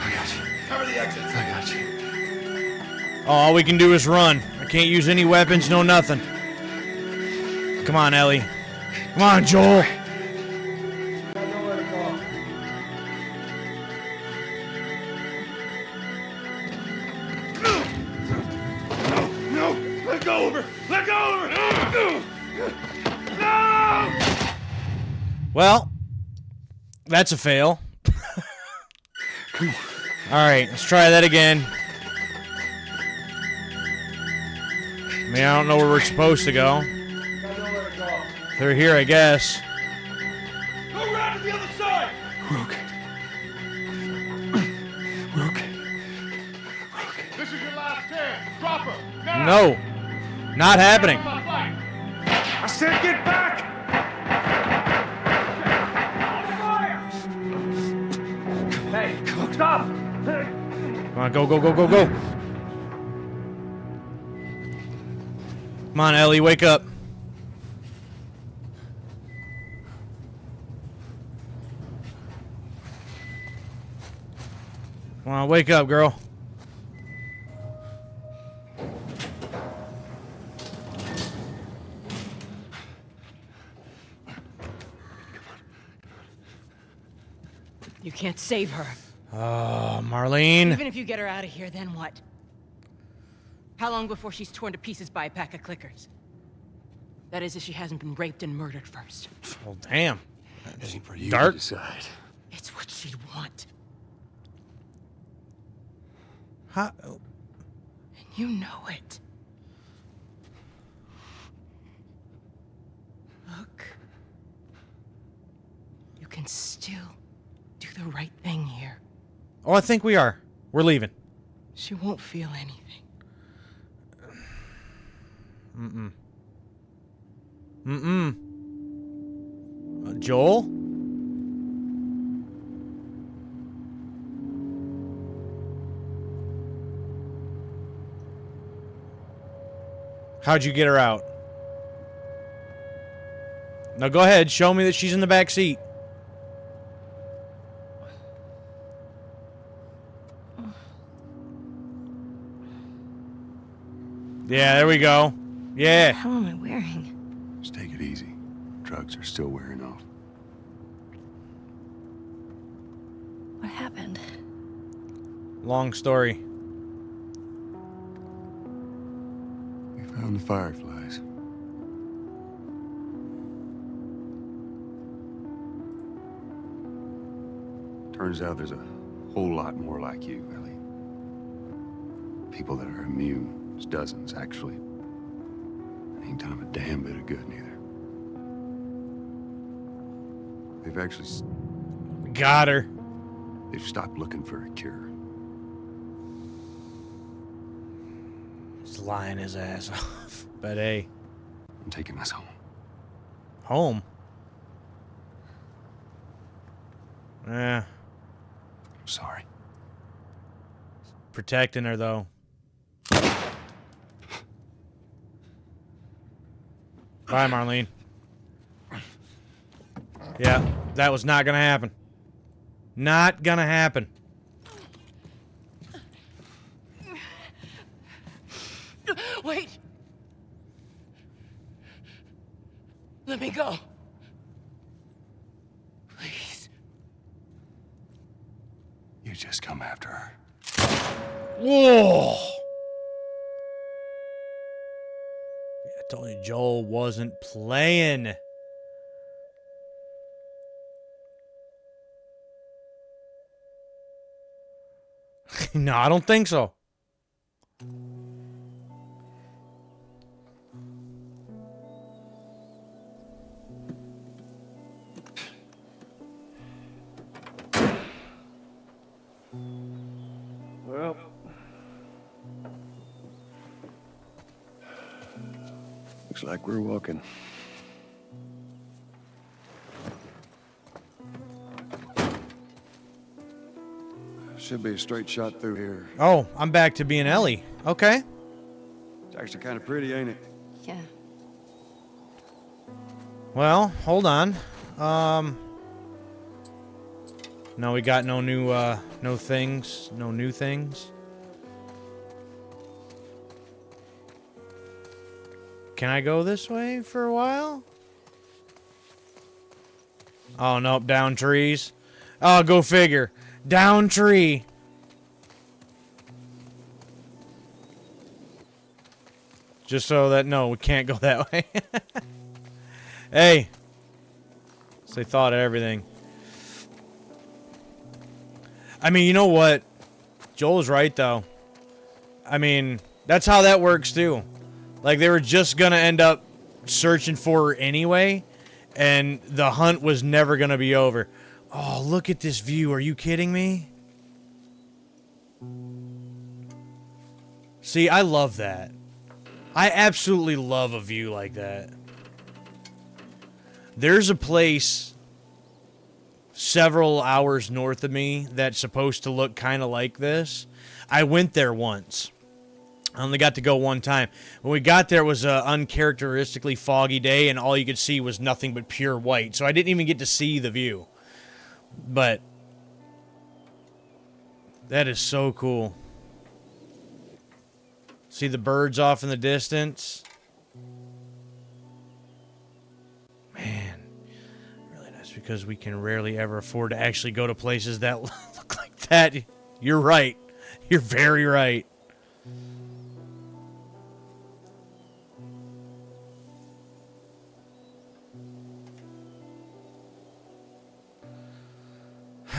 I got you. Cover the exits. I got you. Oh, all we can do is run. I can't use any weapons, no nothing. Come on, Ellie. Come on, Joel. No! Let go of her! Let go of her! No! Well, that's a fail. Come on. All right, let's try that again. I mean, I don't know where we're supposed to go. They're here, I guess. Go around to the other side! We're okay. We're okay. We're okay. This is your last chance. Drop her. Now! No, not happening. I said get back! Hey, stop! Come on, go, go, go, go, go. Come on, Ellie, wake up. Come on, wake up, girl. You can't save her. Oh, Marlene. Even if you get her out of here, then what? How long before she's torn to pieces by a pack of clickers? That is, if she hasn't been raped and murdered first. Well, damn. This ain't for you Dark. to decide. It's what she'd want. How? And you know it. Look. You can still do the right thing here. Oh, I think we are. We're leaving. She won't feel anything. Joel? How'd you get her out? Now go ahead, show me that she's in the back seat. Yeah, there we go. Yeah. How am I wearing? Just take it easy. Drugs are still wearing off. What happened? Long story. We found the fireflies. Turns out there's a whole lot more like you, Ellie. People that are immune. There's dozens, actually. Ain't done them a damn bit of good, neither. They've actually... Got her. They've stopped looking for a cure. He's lying his ass off. But hey. I'm taking us home. Home? Yeah. I'm sorry. Protecting her, though. Bye, Marlene. Yeah, that was not gonna happen. Not gonna happen. Wait! Let me go. Please. You just come after her. Whoa! I told you Joel wasn't playing. No, I don't think so. Well, looks like we're walking. Should be a straight shot through here. Oh, I'm back to being Ellie. Okay. It's actually kind of pretty, ain't it? Yeah. Well, hold on. No, we got no new, no things. No new things. Can I go this way for a while? Oh, nope, down trees. Oh, go figure. Down tree. Just so that, no, we can't go that way. Hey. So they thought of everything. I mean, you know what? Joel's right, though. I mean, that's how that works, too. Like, they were just gonna end up searching for her anyway, and the hunt was never gonna be over. Oh, look at this view. Are you kidding me? See, I love that. I absolutely love a view like that. There's a place several hours north of me that's supposed to look kind of like this. I went there once. I only got to go one time. When we got there, it was an uncharacteristically foggy day, and all you could see was nothing but pure white. So I didn't even get to see the view. But that is so cool. See the birds off in the distance? Man, really nice, because we can rarely ever afford to actually go to places that look like You're right. You're very right.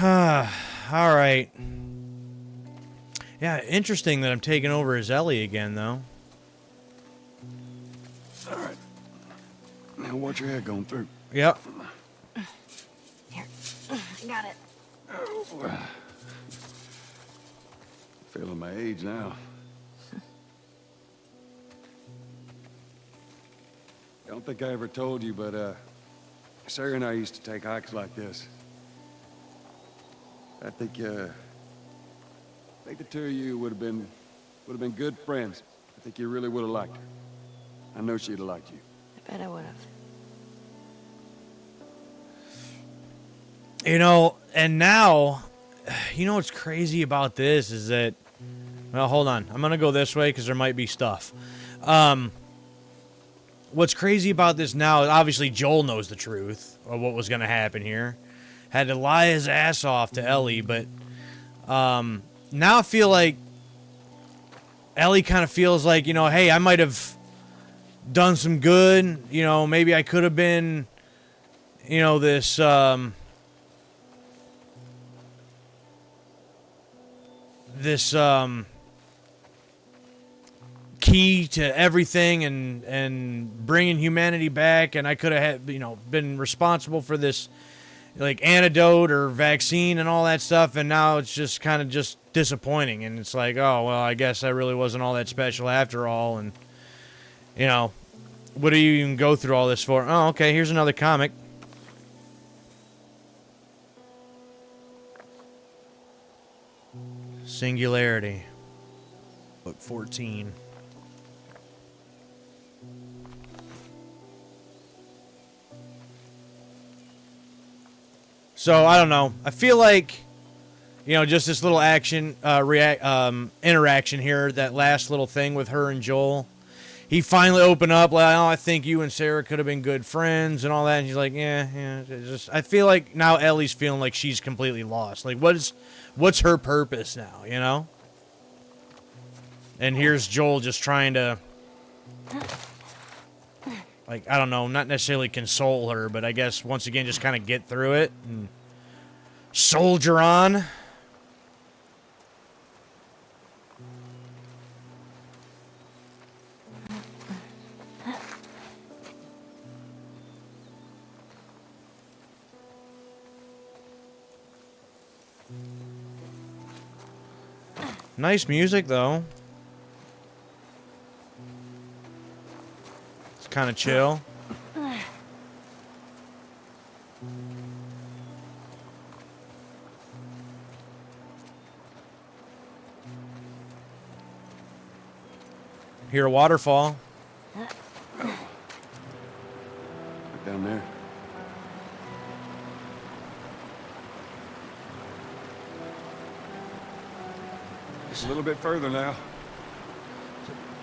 All right. Yeah, interesting that I'm taking over as Ellie again, though. All right. Now watch your head going through. Yep. Here. I got it. Feeling my age now. I don't think I ever told you, but Sarah and I used to take hikes like this. I think the two of you would have been good friends. I think you really would have liked her. I know she'd have liked you. I bet I would have. You know, and now, you know what's crazy about this is that, well, hold on. I'm going to go this way because there might be stuff. What's crazy about this now is obviously Joel knows the truth of what was going to happen here. Had to lie his ass off to Ellie, but now I feel like Ellie kind of feels like, you know, hey, I might have done some good. You know, maybe I could have been, you know, this key to everything and bringing humanity back, and I could have had, you know, been responsible for this like antidote or vaccine and all that stuff, and now it's just kind of just disappointing, and it's like, oh well, I guess I really wasn't all that special after all. And you know, what do you even go through all this for? Oh, okay, here's another comic. Singularity, book 14. So I don't know. I feel like, you know, just this little action, interaction here, that last little thing with her and Joel. He finally opened up, like, oh, I think you and Sarah could have been good friends and all that. And he's like, yeah. I feel like now Ellie's feeling like she's completely lost. Like, what's her purpose now, you know? And here's Joel just trying to, like, I don't know, not necessarily console her, but I guess once again just kind of get through it and soldier on. Nice music, though. It's kind of chill. Hear a waterfall. Down there. Just a little bit further now.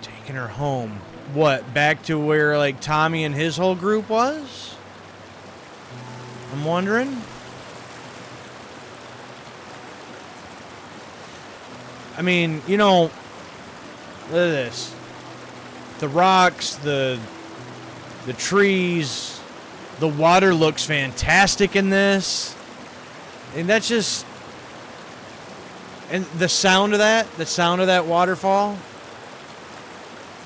Taking her home. What, back to where, like, Tommy and his whole group was? I'm wondering. I mean, you know, look at this. The rocks, the trees, the water looks fantastic in this. And that's just... And the sound of that waterfall,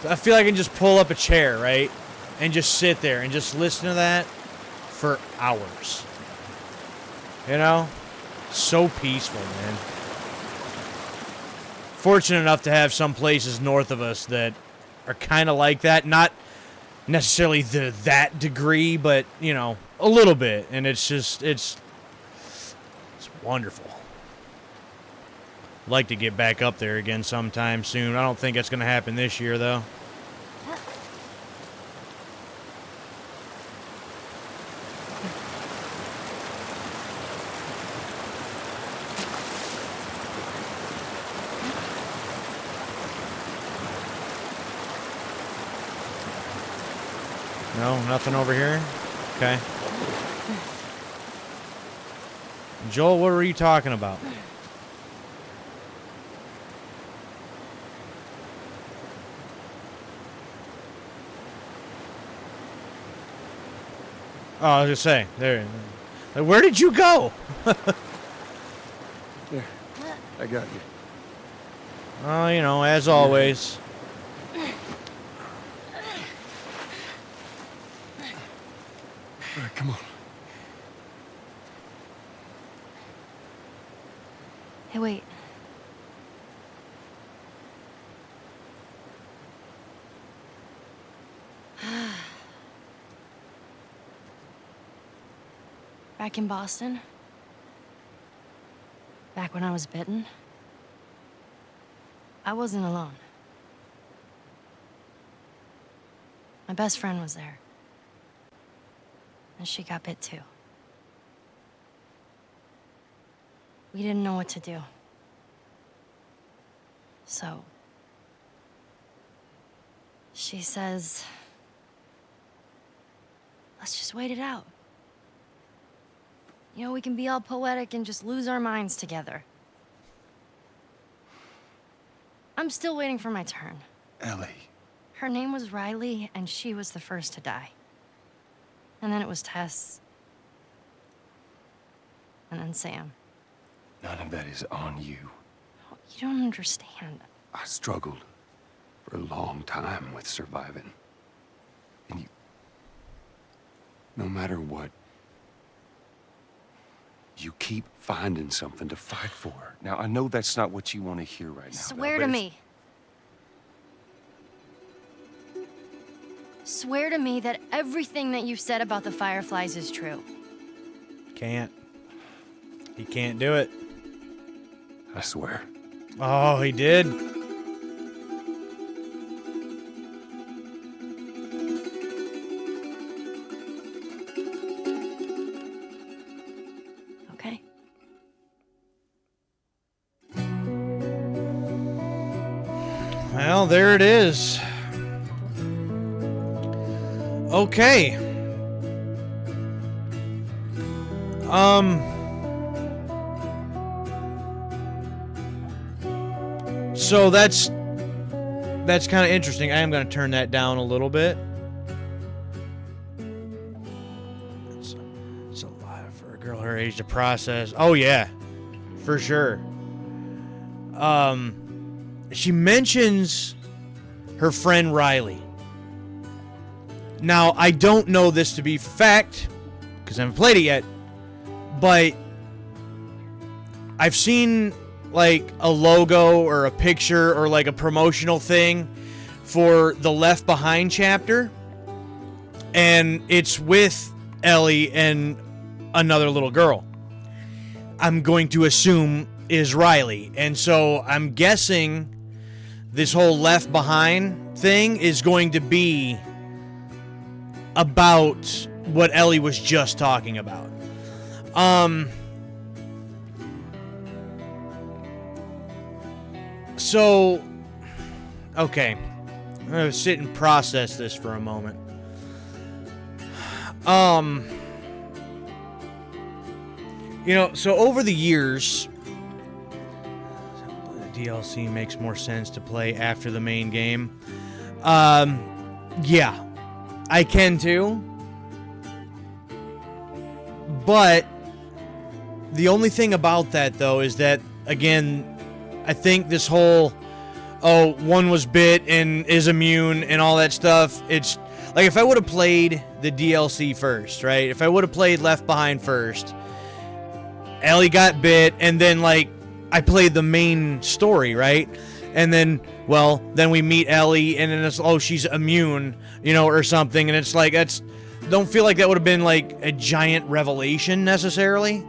I feel like I can just pull up a chair, right? And just sit there and just listen to that for hours. You know? So peaceful, man. Fortunate enough to have some places north of us that are kind of like that. Not necessarily that degree, but, you know, a little bit. And it's just, it's wonderful. Like to get back up there again sometime soon. I don't think it's going to happen this year, though. No, nothing over here? Okay. Joel, what were you talking about? Oh, I was gonna say, there. Where did you go? There. I got you. Oh, you know, as always. All right, come on. Hey, wait. Back in Boston, back when I was bitten, I wasn't alone. My best friend was there. And she got bit too. We didn't know what to do. So, she says, let's just wait it out. You know, we can be all poetic and just lose our minds together. I'm still waiting for my turn. Ellie. Her name was Riley, and she was the first to die. And then it was Tess. And then Sam. None of that is on you. Oh, you don't understand. I struggled for a long time with surviving. And you... No matter what, you keep finding something to fight for. Now, I know that's not what you want to hear right now. Swear to me. Swear to me that everything that you said about the Fireflies is true. Can't. He can't do it. I swear. Oh, he did. Okay. Well, there it is. Okay. So that's kind of interesting. I am going to turn that down a little bit. It's a lot for a girl her age to process. Oh yeah, for sure. She mentions her friend Riley. Now, I don't know this to be fact, because I haven't played it yet, but I've seen, like, a logo or a picture or, like, a promotional thing for the Left Behind chapter, and it's with Ellie and another little girl. I'm going to assume is Riley, and so I'm guessing this whole Left Behind thing is going to be about what Ellie was just talking about. So, okay. I'm going to sit and process this for a moment. You know, so over the years, the DLC makes more sense to play after the main game. Yeah. I can too. But the only thing about that, though, is that, again, I think this whole, oh, one was bit and is immune and all that stuff, it's like if I would have played the DLC first, right? If I would have played Left Behind first, Ellie got bit, and then, like, I played the main story, right? And then, well, then we meet Ellie, and then it's, oh, she's immune, you know, or something, and it's like, that's, don't feel like that would have been, like, a giant revelation, necessarily.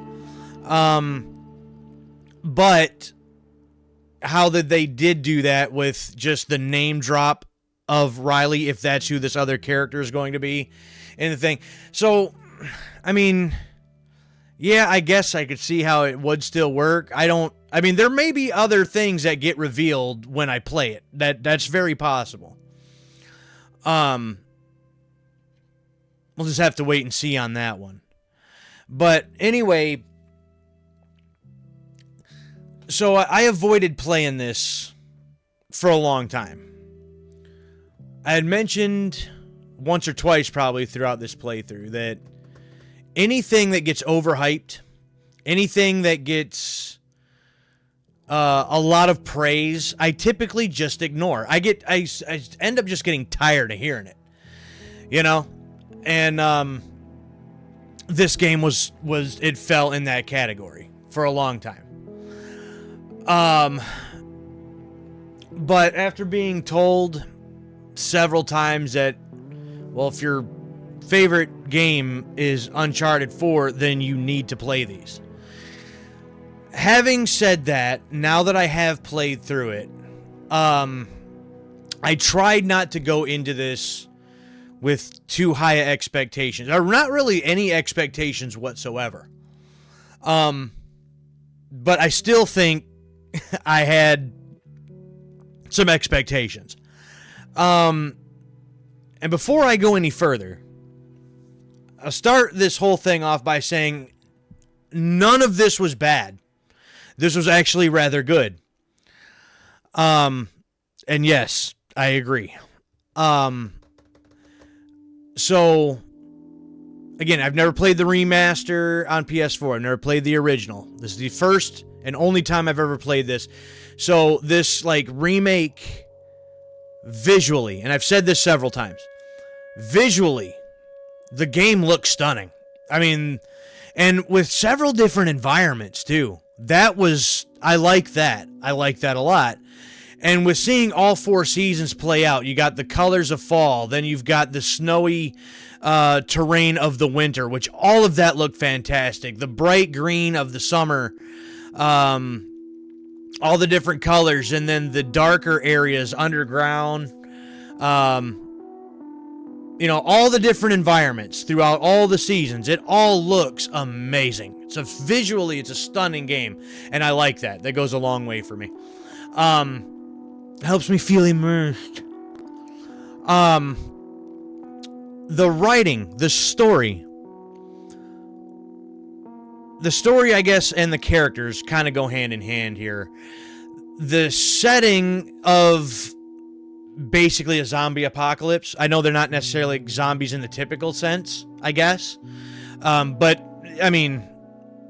But how that they did do that with just the name drop of Riley, if that's who this other character is going to be, and the thing. So, I mean, yeah, I guess I could see how it would still work. I mean, there may be other things that get revealed when I play it. That's very possible. We'll just have to wait and see on that one. But anyway, so I avoided playing this for a long time. I had mentioned once or twice probably throughout this playthrough that anything that gets overhyped, anything that gets a lot of praise, I typically just ignore. I end up just getting tired of hearing it, you know? And this game was it fell in that category for a long time. But after being told several times that, well, if your favorite game is Uncharted 4, then you need to play these. Having said that, now that I have played through it, I tried not to go into this with too high expectations, or not really any expectations whatsoever. But I still think I had some expectations. And before I go any further, I'll start this whole thing off by saying none of this was bad. This was actually rather good. And yes, I agree. So, again, I've never played the remaster on PS4. I've never played the original. This is the first and only time I've ever played this. So, this, like, remake, visually, and I've said this several times, visually, the game looks stunning. I mean, and with several different environments, too. I like that. I like that a lot. And with seeing all 4 seasons play out, you got the colors of fall, then you've got the snowy terrain of the winter, which all of that looked fantastic. The bright green of the summer, all the different colors, and then the darker areas underground, all the different environments throughout all the seasons. It all looks amazing. Visually, it's a stunning game, and I like that. That goes a long way for me. Helps me feel immersed. The writing, the story, I guess, and the characters kind of go hand in hand here. The setting of basically a zombie apocalypse. I know they're not necessarily zombies in the typical sense, I guess. But, I mean,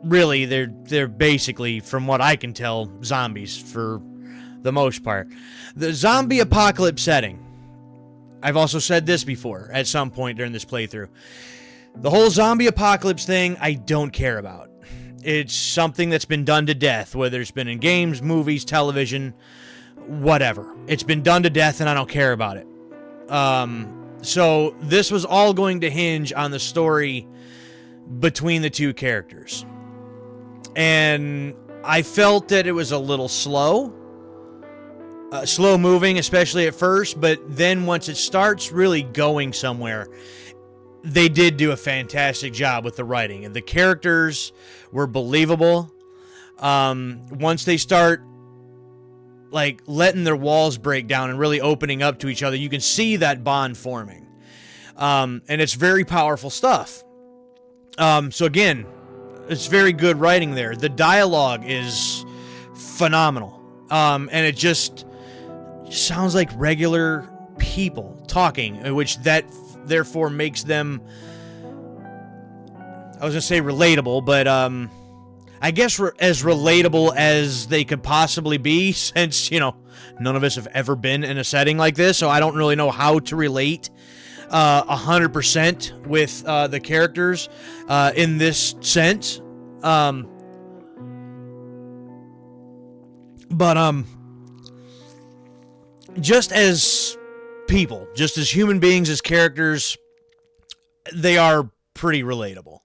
really, they're basically, from what I can tell, zombies for the most part. The zombie apocalypse setting. I've also said this before at some point during this playthrough. The whole zombie apocalypse thing, I don't care about. It's something that's been done to death, whether it's been in games, movies, television, whatever. It's been done to death, and I don't care about it. So this was all going to hinge on the story between the two characters. And I felt that it was a little slow. Slow moving, especially at first, but then once it starts really going somewhere, they did do a fantastic job with the writing. And the characters were believable. Once they start like letting their walls break down and really opening up to each other, you can see that bond forming. And it's very powerful stuff. So again, it's very good writing there. The dialogue is phenomenal. And it just sounds like regular people talking, which that therefore makes them, I was going to say relatable, but I guess as relatable as they could possibly be, since, none of us have ever been in a setting like this, so I don't really know how to relate 100% with the characters in this sense. But just as people, just as human beings, as characters, they are pretty relatable.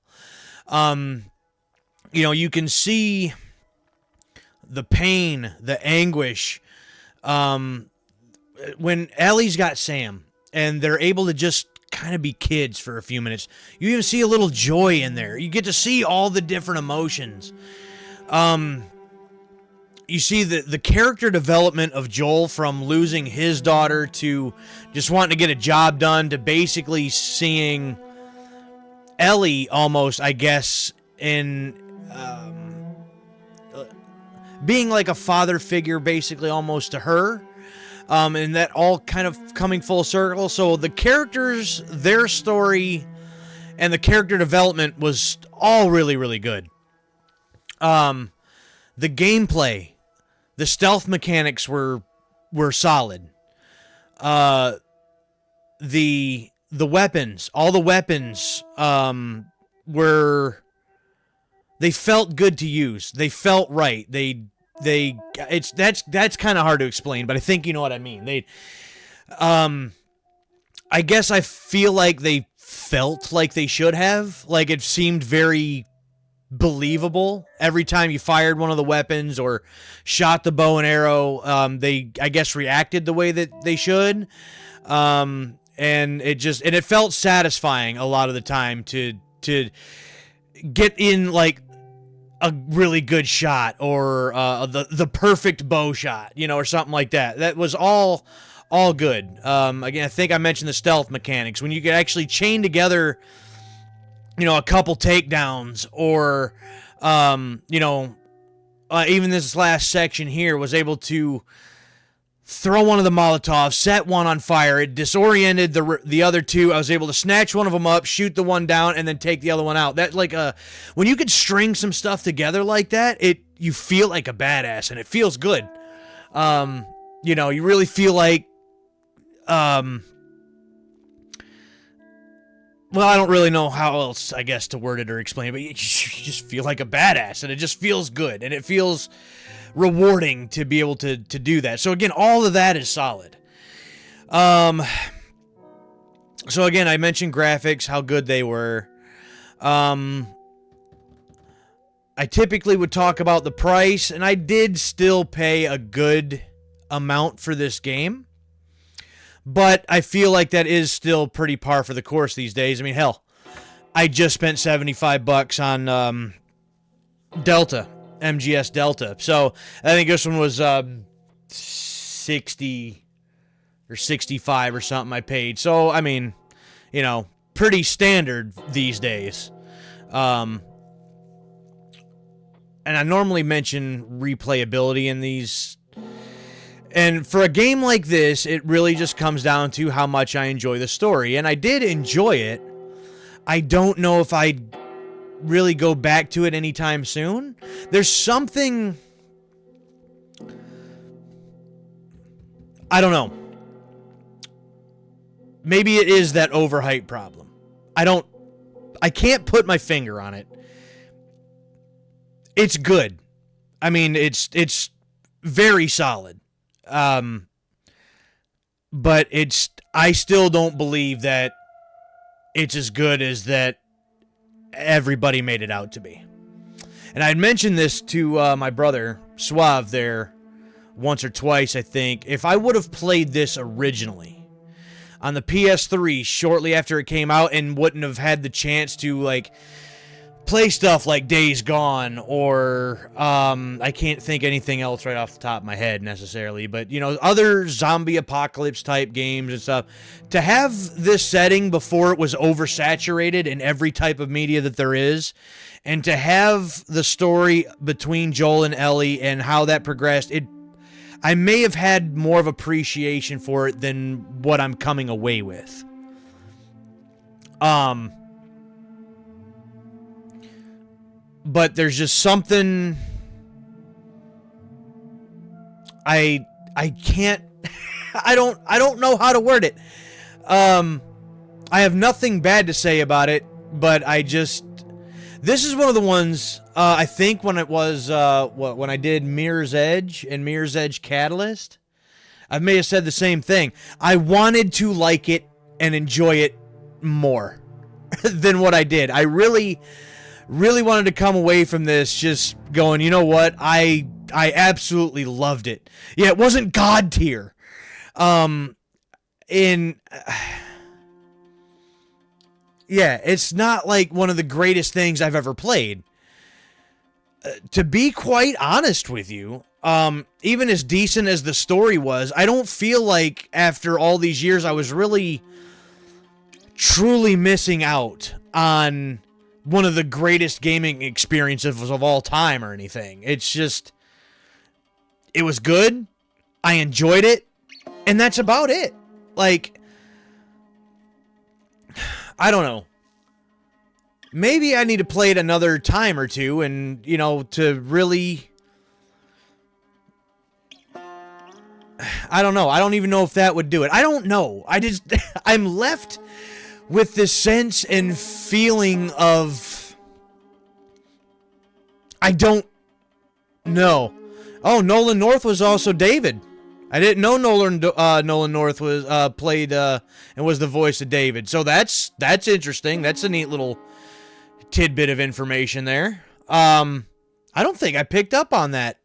You can see the pain, the anguish, when Ellie's got Sam, and they're able to just kind of be kids for a few minutes. You even see a little joy in there. You get to see all the different emotions. You see the character development of Joel, from losing his daughter to just wanting to get a job done, to basically seeing Ellie almost, I guess, in being like a father figure, basically almost to her. And that all kind of coming full circle. So the characters, their story, and the character development was all really, really good. The gameplay, the stealth mechanics were solid. The weapons, all the weapons, they felt good to use. They felt right. That's kind of hard to explain, but I think you know what I mean. I guess I feel like they felt like they should have. Like, it seemed very believable every time you fired one of the weapons or shot the bow and arrow. They, I guess, reacted the way that they should. And it felt satisfying a lot of the time to get in, like, a really good shot or the perfect bow shot, or something like that. That was all good. Again, I think I mentioned the stealth mechanics. When you could actually chain together, a couple takedowns or, even this last section here was able to throw one of the Molotovs, set one on fire. It disoriented the other two. I was able to snatch one of them up, shoot the one down, and then take the other one out. That when you could string some stuff together like that, you feel like a badass, and it feels good. You really feel like, well, I don't really know how else, I guess, to word it or explain it, but you just feel like a badass, and it just feels good, and it feels rewarding to be able to do that. So again, all of that is solid. So again, I mentioned graphics, how good they were. I typically would talk about the price, and I did still pay a good amount for this game. But I feel like that is still pretty par for the course these days. I mean, hell, I just spent $75 on Delta, MGS Delta. So I think this one was 60 or 65 or something I paid. So, I mean, pretty standard these days. And I normally mention replayability in these. And for a game like this, it really just comes down to how much I enjoy the story. And I did enjoy it. I don't know if I'd really go back to it anytime soon. There's something... I don't know. Maybe it is that overhype problem. I can't put my finger on it. It's good. I mean, it's very solid. But I still don't believe that it's as good as that everybody made it out to be. And I'd mentioned this to my brother, Suave, there once or twice, I think. If I would have played this originally on the PS3 shortly after it came out and wouldn't have had the chance to, like, play stuff like Days Gone or I can't think anything else right off the top of my head necessarily, but other zombie apocalypse type games and stuff, to have this setting before it was oversaturated in every type of media that there is, and to have the story between Joel and Ellie and how that progressed, I may have had more of appreciation for it than what I'm coming away with. But there's just something I can't I don't know how to word it. I have nothing bad to say about it, but this is one of the ones I think when it was when I did Mirror's Edge and Mirror's Edge Catalyst, I may have said the same thing. I wanted to like it and enjoy it more than what I did. I really wanted to come away from this just going, you know what? I absolutely loved it. Yeah, it wasn't God tier. Yeah, it's not like one of the greatest things I've ever played. To be quite honest with you, even as decent as the story was, I don't feel like after all these years I was really truly missing out on one of the greatest gaming experiences of all time or anything. It's just, it was good. I enjoyed it. And that's about it. Like, I don't know. maybe I need to play it another time or two and, you know, to really... I don't know. I don't even know if that would do it. I don't know. I'm left with this sense and feeling of... I don't know. Oh, Nolan North was also David. I didn't know Nolan North was played and was the voice of David. So that's interesting. That's a neat little tidbit of information there. I don't think I picked up on that.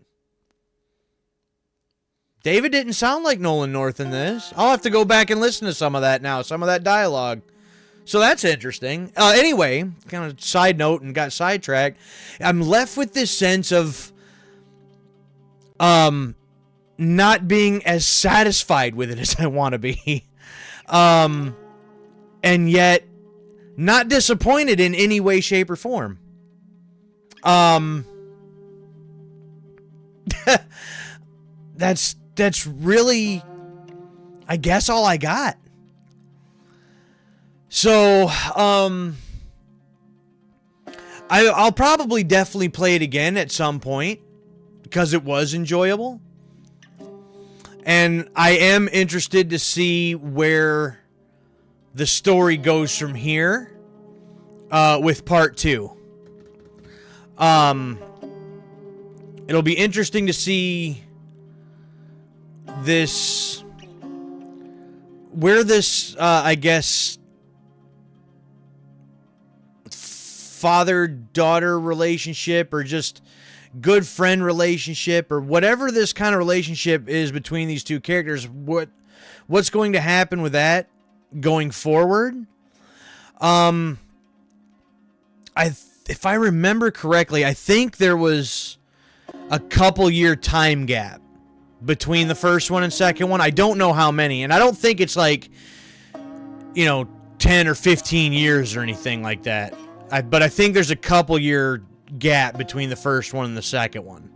David didn't sound like Nolan North in this. I'll have to go back and listen to some of that now, some of that dialogue. So that's interesting. Anyway, kind of side note and got sidetracked. I'm left with this sense of not being as satisfied with it as I want to be. And yet not disappointed in any way, shape, or form. That's really, I guess, all I got. So, I'll probably definitely play it again at some point because it was enjoyable. And I am interested to see where the story goes from here with part 2. It'll be interesting to see where this I guess father-daughter relationship or just good friend relationship or whatever this kind of relationship is between these two characters, what's going to happen with that going forward. If I remember correctly, I think there was a couple year time gap between the first one and second one. I don't know how many, and I don't think it's like, 10 or 15 years or anything like that. But I think there's a couple year gap between the first one and the second one.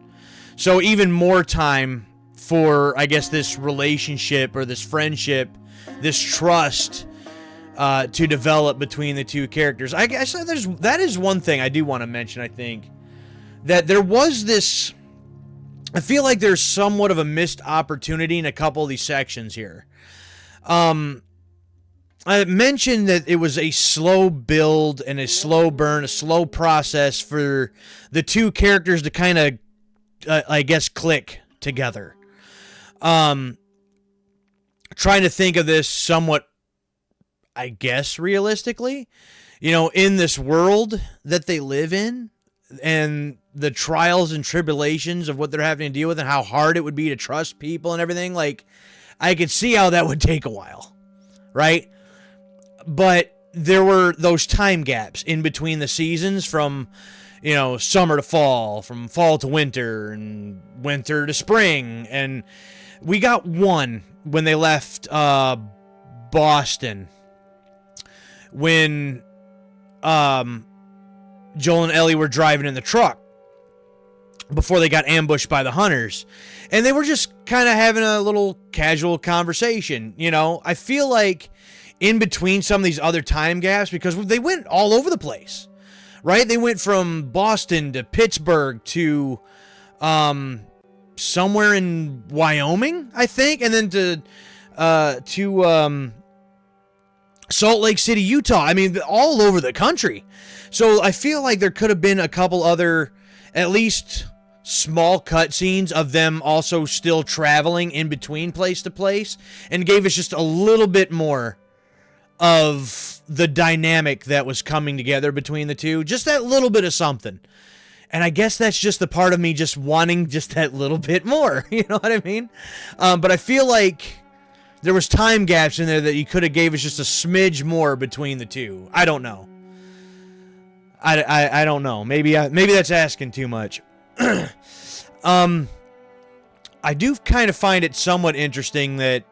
So even more time for, I guess, this relationship or this friendship, this trust to develop between the two characters. I guess that is one thing I do want to mention, I think. That there was this... I feel like there's somewhat of a missed opportunity in a couple of these sections here. I mentioned that it was a slow build and a slow burn, a slow process for the two characters to kind of, I guess, click together. Trying to think of this somewhat, I guess, realistically. In this world that they live in and the trials and tribulations of what they're having to deal with and how hard it would be to trust people and everything, like, I could see how that would take a while, right? But there were those time gaps in between the seasons from, summer to fall, from fall to winter, and winter to spring. And we got one when they left Boston. When Joel and Ellie were driving in the truck before they got ambushed by the hunters. And they were just kind of having a little casual conversation. I feel like in between some of these other time gaps, because they went all over the place, right? They went from Boston to Pittsburgh to somewhere in Wyoming, I think, and then to Salt Lake City, Utah. I mean, all over the country. So I feel like there could have been a couple other, at least small cutscenes of them also still traveling in between place to place, and gave us just a little bit more of the dynamic that was coming together between the two. Just that little bit of something. And I guess that's just the part of me just wanting just that little bit more. You know what I mean? But I feel like there was time gaps in there that you could have gave us just a smidge more between the two. I don't know. I don't know. Maybe that's asking too much. I do kind of find it somewhat interesting that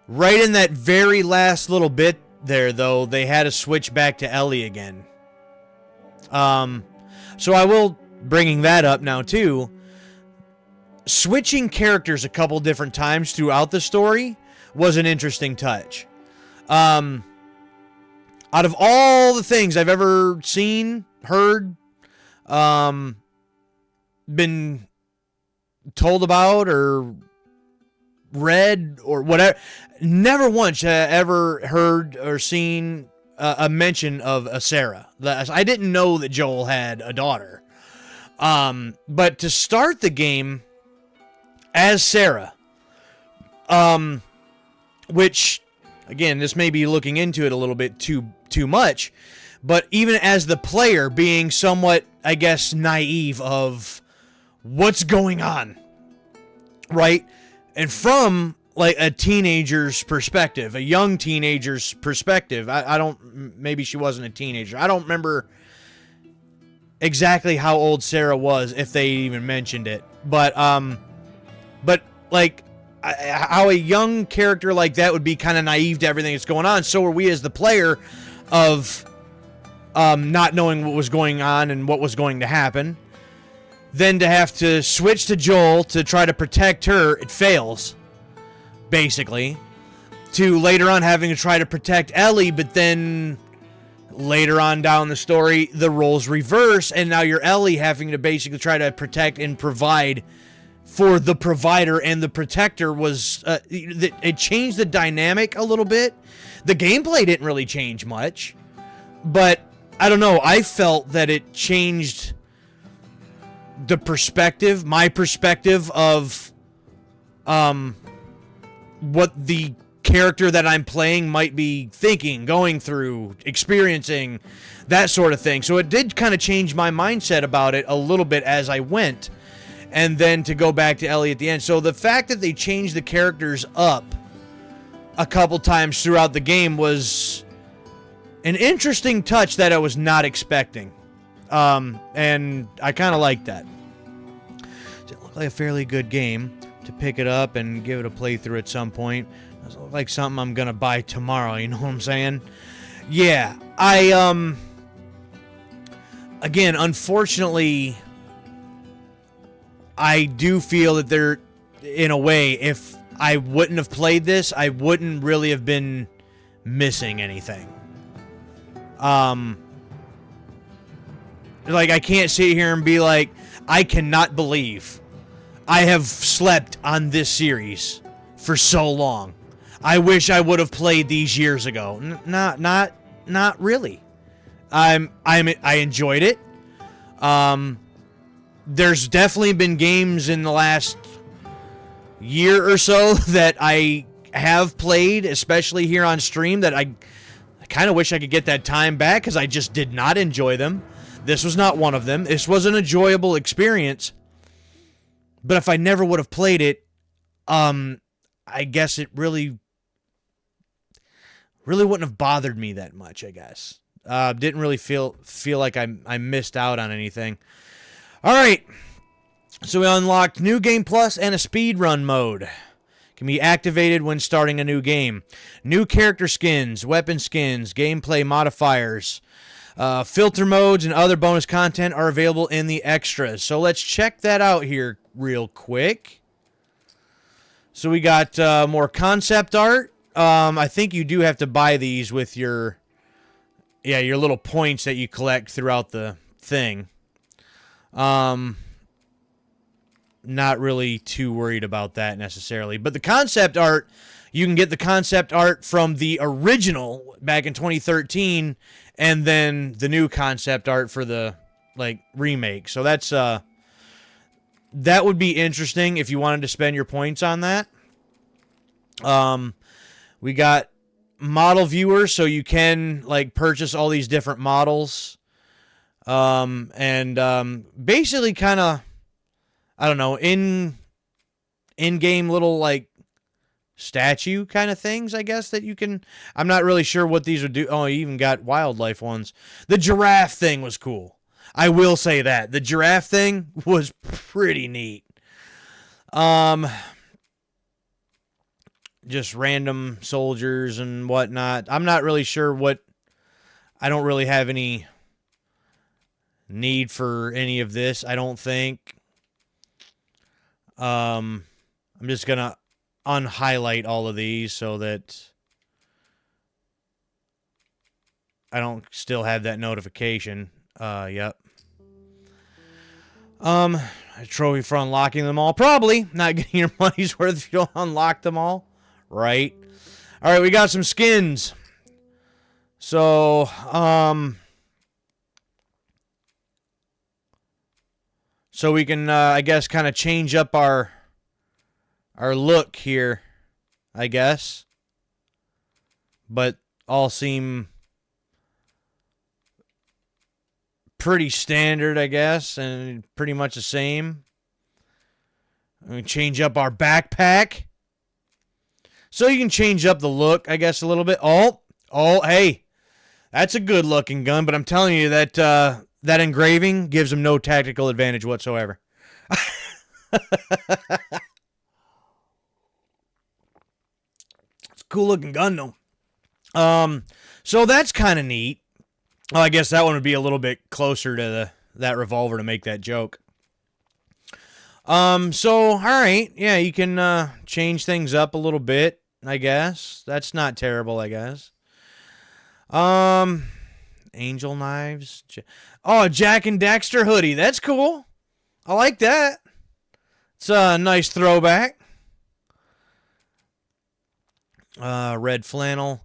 right in that very last little bit there, though, they had to switch back to Ellie again. So I will bringing that up now too. Switching characters a couple different times throughout the story was an interesting touch. out of all the things I've ever seen, heard, been told about or read or whatever, never once ever heard or seen a mention of a Sarah. I didn't know that Joel had a daughter. But to start the game as Sarah, which, again, this may be looking into it a little bit too much, but even as the player being somewhat, I guess, naive of what's going on, right? And from, like, a teenager's perspective, a young teenager's perspective, I don't, maybe she wasn't a teenager. I don't remember exactly how old Sarah was, if they even mentioned it. But like, how a young character like that would be kind of naive to everything that's going on. So are we as the player of not knowing what was going on and what was going to happen. Then to have to switch to Joel to try to protect her, it fails, basically. To later on having to try to protect Ellie, but then later on down the story, the roles reverse, and now you're Ellie having to basically try to protect and provide for the provider, and the protector was... it changed the dynamic a little bit. The gameplay didn't really change much, but I don't know, I felt that it changed the perspective, my perspective of what the character that I'm playing might be thinking, going through, experiencing, that sort of thing. So it did kind of change my mindset about it a little bit as I went, and then to go back to Ellie at the end. So the fact that they changed the characters up a couple times throughout the game was an interesting touch that I was not expecting. And I kind of like that. So it looked like a fairly good game to pick it up and give it a playthrough at some point. It looked like something I'm going to buy tomorrow, you know what I'm saying? Yeah, again, unfortunately, I do feel that there, in a way, if I wouldn't have played this, I wouldn't really have been missing anything. Like, I can't sit here and be like, I cannot believe I have slept on this series for so long. I wish I would have played these years ago. Not really. I enjoyed it. There's definitely been games in the last year or so that I have played, especially here on stream, that I kind of wish I could get that time back because I just did not enjoy them. This was not one of them. This was an enjoyable experience. But if I never would have played it, I guess it really wouldn't have bothered me that much, I guess. Didn't really feel like I missed out on anything. All right. So we unlocked New Game Plus and a speedrun mode. Can be activated when starting a new game. New character skins, weapon skins, gameplay modifiers, filter modes, and other bonus content are available in the extras. So let's check that out here real quick. So we got more concept art. I think you do have to buy these with your little points that you collect throughout the thing. Not really too worried about that necessarily. But the concept art, you can get the concept art from the original back in 2013, and then the new concept art for the remake. So that's that would be interesting if you wanted to spend your points on that. We got model viewers, so you can purchase all these different models. And basically kind of, I don't know, in-game little statue kind of things, I guess, that you can. I'm not really sure what these would do. Oh, you even got wildlife ones. The giraffe thing was cool. I will say that. The giraffe thing was pretty neat. Just random soldiers and whatnot. I'm not really sure what. I don't really have any need for any of this, I don't think. I'm just gonna unhighlight all of these so that I don't still have that notification. Yep. A trophy for unlocking them all. Probably not getting your money's worth if you don't unlock them all. Right. All right, we got some skins. So, so we can, I guess, kind of change up our look here, I guess. But all seem pretty standard, I guess, and pretty much the same. We change up our backpack. So you can change up the look, I guess, a little bit. Oh, hey, that's a good-looking gun, but I'm telling you that that engraving gives them no tactical advantage whatsoever. It's a cool-looking gun, though. So that's kind of neat. Well, I guess that one would be a little bit closer to that revolver to make that joke. So, all right. Yeah, you can change things up a little bit, I guess. That's not terrible, I guess. Angel knives. Oh, Jack and Daxter hoodie. That's cool. I like that. It's a nice throwback. Red flannel.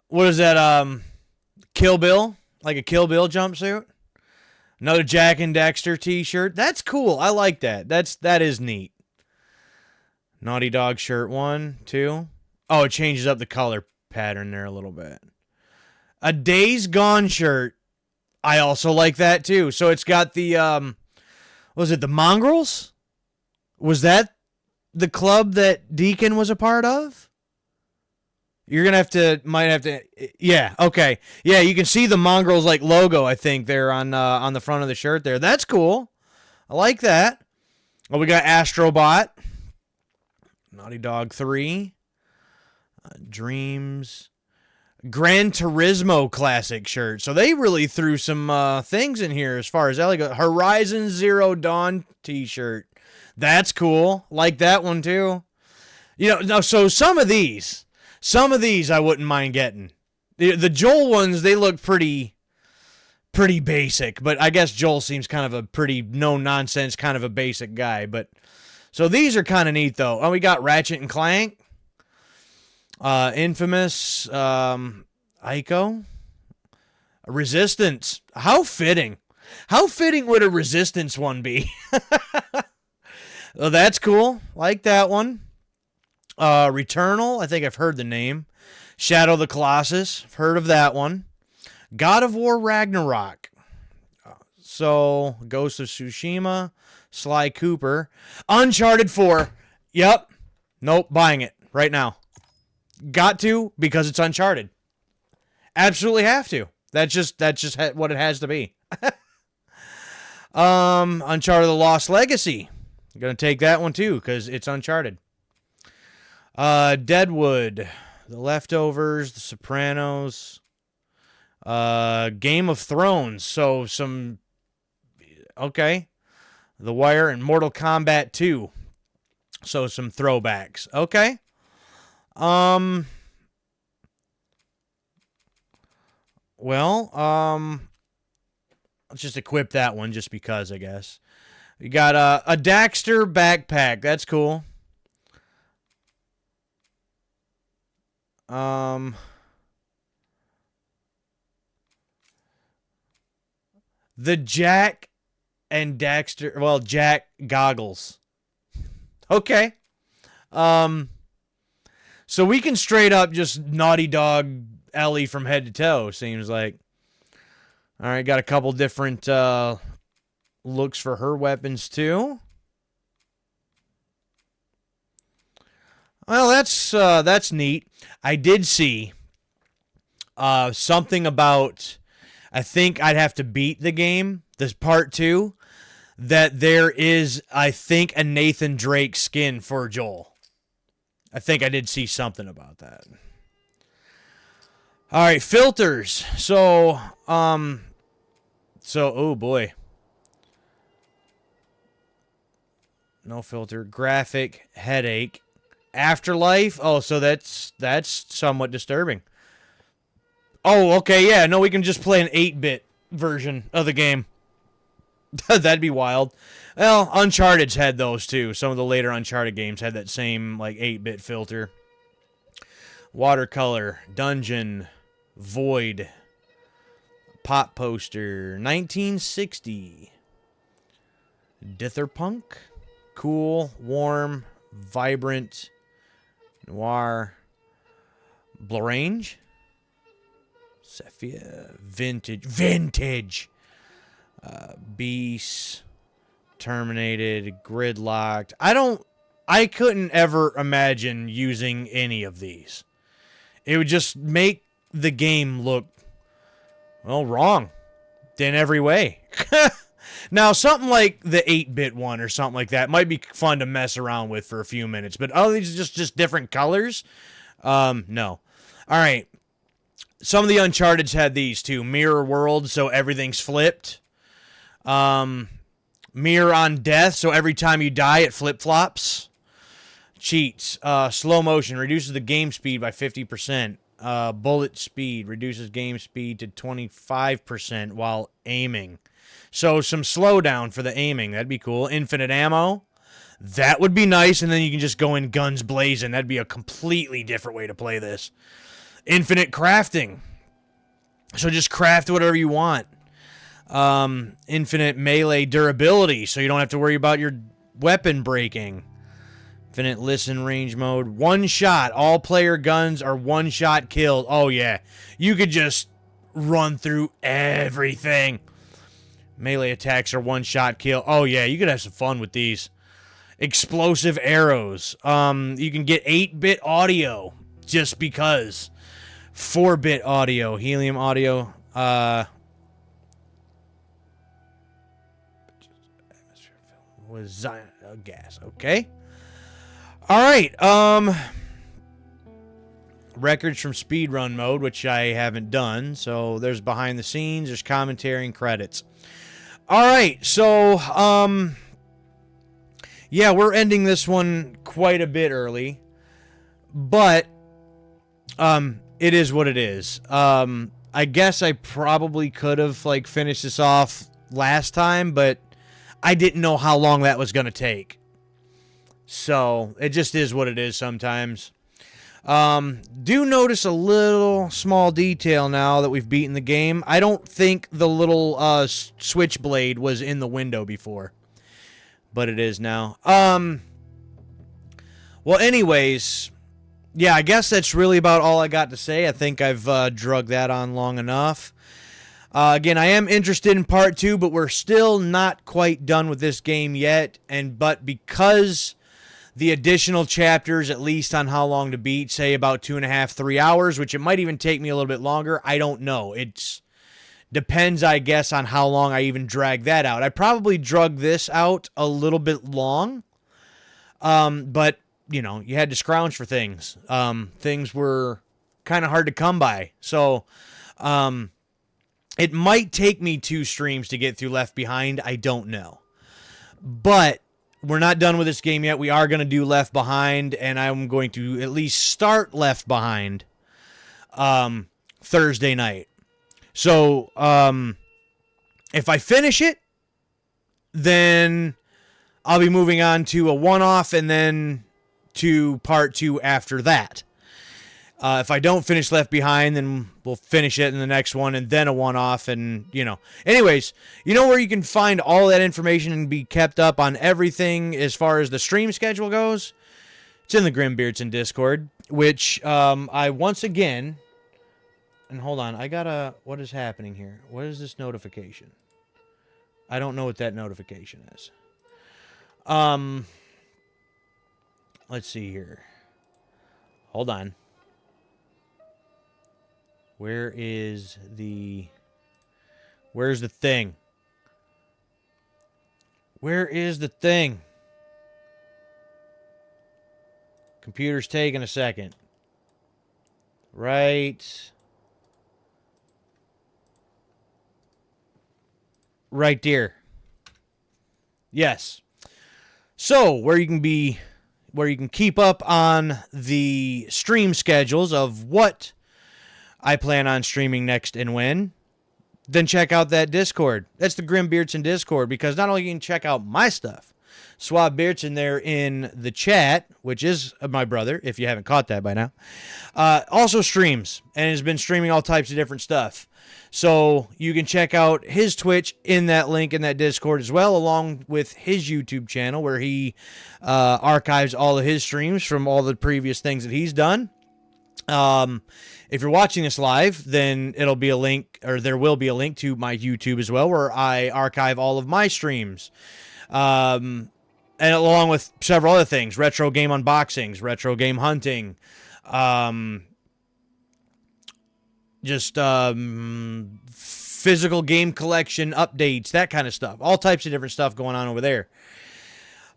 What is that? Kill Bill? Like a Kill Bill jumpsuit? Another Jack and Daxter t-shirt. That's cool. I like that. That is neat. Naughty Dog shirt 1, 2. Oh, it changes up the color pattern there a little bit. A Days Gone shirt. I also like that too. So it's got the was it the Mongrels? Was that the club that Deacon was a part of? You're gonna might have to, yeah, okay, yeah. You can see the Mongrels like logo, I think, there on the front of the shirt there. That's cool. I like that. Well, we got Astrobot, Naughty Dog 3, Dreams, Gran Turismo classic shirt. So they really threw some things in here as far as Ellie goes. Horizon Zero Dawn t-shirt. That's cool. Like that one too. You know, no. So some of these I wouldn't mind getting. The Joel ones, they look pretty basic, but I guess Joel seems kind of a pretty no-nonsense kind of a basic guy. But so these are kind of neat, though. Oh, we got Ratchet and Clank, Infamous, Ico, Resistance. How fitting. How fitting would a Resistance one be? Oh, that's cool. Like that one. Returnal, I think I've heard the name. Shadow of the Colossus, I've heard of that one. God of War Ragnarok. So, Ghost of Tsushima, Sly Cooper. Uncharted 4. Yep. Nope, buying it right now. Got to, because it's Uncharted. Absolutely have to. That's just what it has to be. Uncharted The Lost Legacy. I'm going to take that one too, because it's Uncharted. Deadwood, The Leftovers, The Sopranos, Game of Thrones. So some, okay, The Wire and Mortal Kombat 2. So some throwbacks. Okay. Well, let's just equip that one just because, I guess. You got a Daxter backpack. That's cool. The Jack and Daxter, well, Jack goggles. Okay. So we can straight up just Naughty Dog Ellie from head to toe, seems like. All right, got a couple different looks for her weapons too. Well, that's neat. I did see something about, I think I'd have to beat the game, this part 2, that there is, I think, a Nathan Drake skin for Joel. I think I did see something about that. All right, filters. So, oh boy. No filter. Graphic, headache. Afterlife. Oh, so that's somewhat disturbing. Oh, okay, yeah. No, we can just play an 8-bit version of the game. That'd be wild. Well, Uncharted's had those too. Some of the later Uncharted games had that same like 8-bit filter. Watercolor, Dungeon, Void, Pop Poster, 1960. Ditherpunk, cool, warm, vibrant, noir, Blarange, Sepia, vintage, Beast, Terminated, Gridlocked. I couldn't ever imagine using any of these. It would just make the game look, well, wrong in every way. Now, something like the 8-bit one or something like that might be fun to mess around with for a few minutes, but all these are just different colors? No. All right. Some of the Uncharted's had these too. Mirror world, so everything's flipped. Mirror on death, so every time you die, it flip-flops. Cheats. Slow motion reduces the game speed by 50%. Bullet speed reduces game speed to 25% while aiming. So some slowdown for the aiming. That'd be cool. Infinite ammo. That would be nice, and then you can just go in guns blazing. That'd be a completely different way to play this. Infinite crafting. So just craft whatever you want. Infinite melee durability, so you don't have to worry about your weapon breaking. Infinite listen range mode. One shot. All player guns are one shot killed. Oh, yeah. You could just run through everything. Melee attacks are one shot kill. Oh, yeah. You could have some fun with these. Explosive arrows. You can get 8-bit audio just because. 4-bit audio. Helium audio. Was gas. Okay. All right. Records from speedrun mode, which I haven't done. So there's behind the scenes, there's commentary and credits. All right. So yeah, we're ending this one quite a bit early, but it is what it is. I guess I probably could have like finished this off last time, but I didn't know how long that was going to take. So it just is what it is sometimes. Do notice a little small detail now that we've beaten the game. I don't think the little switchblade was in the window before, but it is now. Well, anyways, yeah, I guess that's really about all I got to say. I think I've drug that on long enough. Again, I am interested in part 2, but we're still not quite done with this game yet. But because the additional chapters, at least on how long to beat, say about 2.5, 3 hours, which it might even take me a little bit longer. I don't know. It depends, I guess, on how long I even drag that out. I probably drug this out a little bit long. But, you know, you had to scrounge for things. Things were kind of hard to come by. So, it might take me 2 streams to get through Left Behind. I don't know. But we're not done with this game yet. We are going to do Left Behind, and I'm going to at least start Left Behind Thursday night. So, if I finish it, then I'll be moving on to a one-off and then to part 2 after that. If I don't finish Left Behind, then we'll finish it in the next one and then a one-off and, you know. Anyways, you know where you can find all that information and be kept up on everything as far as the stream schedule goes? It's in the Grimbeardson Discord, which I once again... And hold on, I gotta... What is happening here? What is this notification? I don't know what that notification is. Let's see here. Hold on. Where's the thing? Where is the thing? Computer's taking a second. Right there. Yes. So, where you can keep up on the stream schedules of what I plan on streaming next and when, then check out that Discord. That's the Grim Beardson Discord, because not only you can check out my stuff, Suave Beardson there in the chat, which is my brother, if you haven't caught that by now, also streams and has been streaming all types of different stuff. So you can check out his Twitch in that link in that Discord as well, along with his YouTube channel where he archives all of his streams from all the previous things that he's done. If you're watching this live, then it'll be a link, or there will be a link to my YouTube as well, where I archive all of my streams. And along with several other things, retro game unboxings, retro game hunting, physical game collection updates, that kind of stuff. All types of different stuff going on over there.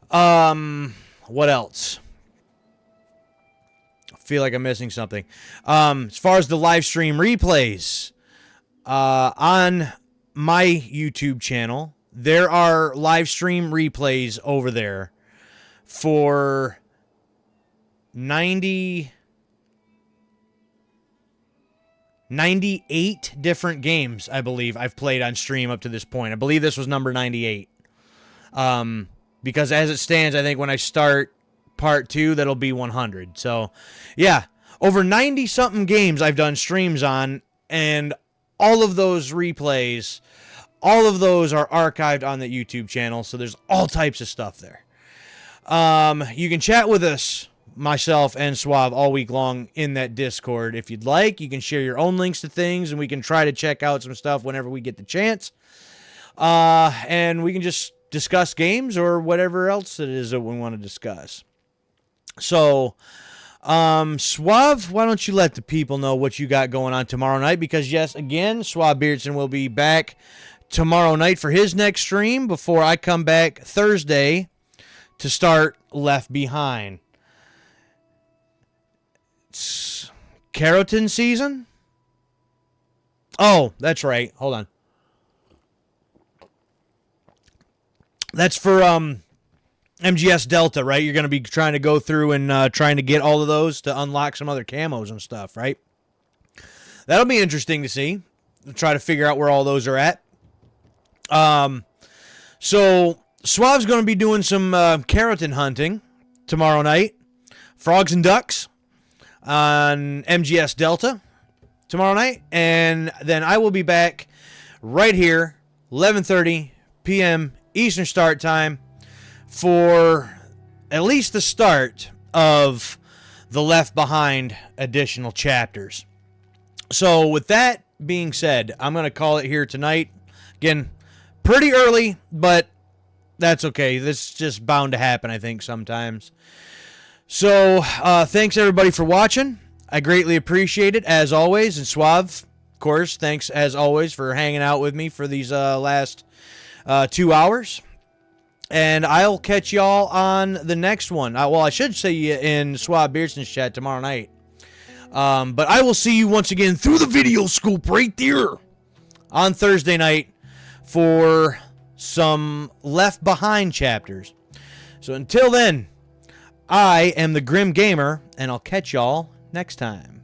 What else? I feel like I'm missing something. As far as the live stream replays, on my YouTube channel, there are live stream replays over there for 98 different games, I believe, I've played on stream up to this point. I believe this was number 98. Because as it stands, I think when I start part 2, that'll be 100. So, yeah, over 90-something games I've done streams on, and all of those replays, all of those are archived on the YouTube channel, so there's all types of stuff there. You can chat with us, myself and Suave, all week long in that Discord if you'd like. You can share your own links to things, and we can try to check out some stuff whenever we get the chance. And we can just discuss games or whatever else it is that we want to discuss. So, Suave, why don't you let the people know what you got going on tomorrow night? Because, yes, again, Suave Beardson will be back tomorrow night for his next stream before I come back Thursday to start Left Behind. It's keratin season? Oh, that's right. Hold on. That's for MGS Delta, right? You're going to be trying to go through and trying to get all of those to unlock some other camos and stuff, right? That'll be interesting to see. Try to figure out where all those are at. So Suave's going to be doing some keratin hunting tomorrow night. Frogs and ducks on MGS Delta tomorrow night. And then I will be back right here, 11:30 p.m. Eastern Start Time, for at least the start of the Left Behind additional chapters. So with that being said, I'm going to call it here tonight. Again, pretty early, but that's okay. This is just bound to happen, I think, sometimes. So thanks, everybody, for watching. I greatly appreciate it, as always. And Suave, of course, thanks, as always, for hanging out with me for these last 2 hours. And I'll catch y'all on the next one. Well, I should see you in Suave Beardson's chat tomorrow night. But I will see you once again through the video scope right there on Thursday night for some Left Behind chapters. So until then, I am the Grim Gamer, and I'll catch y'all next time.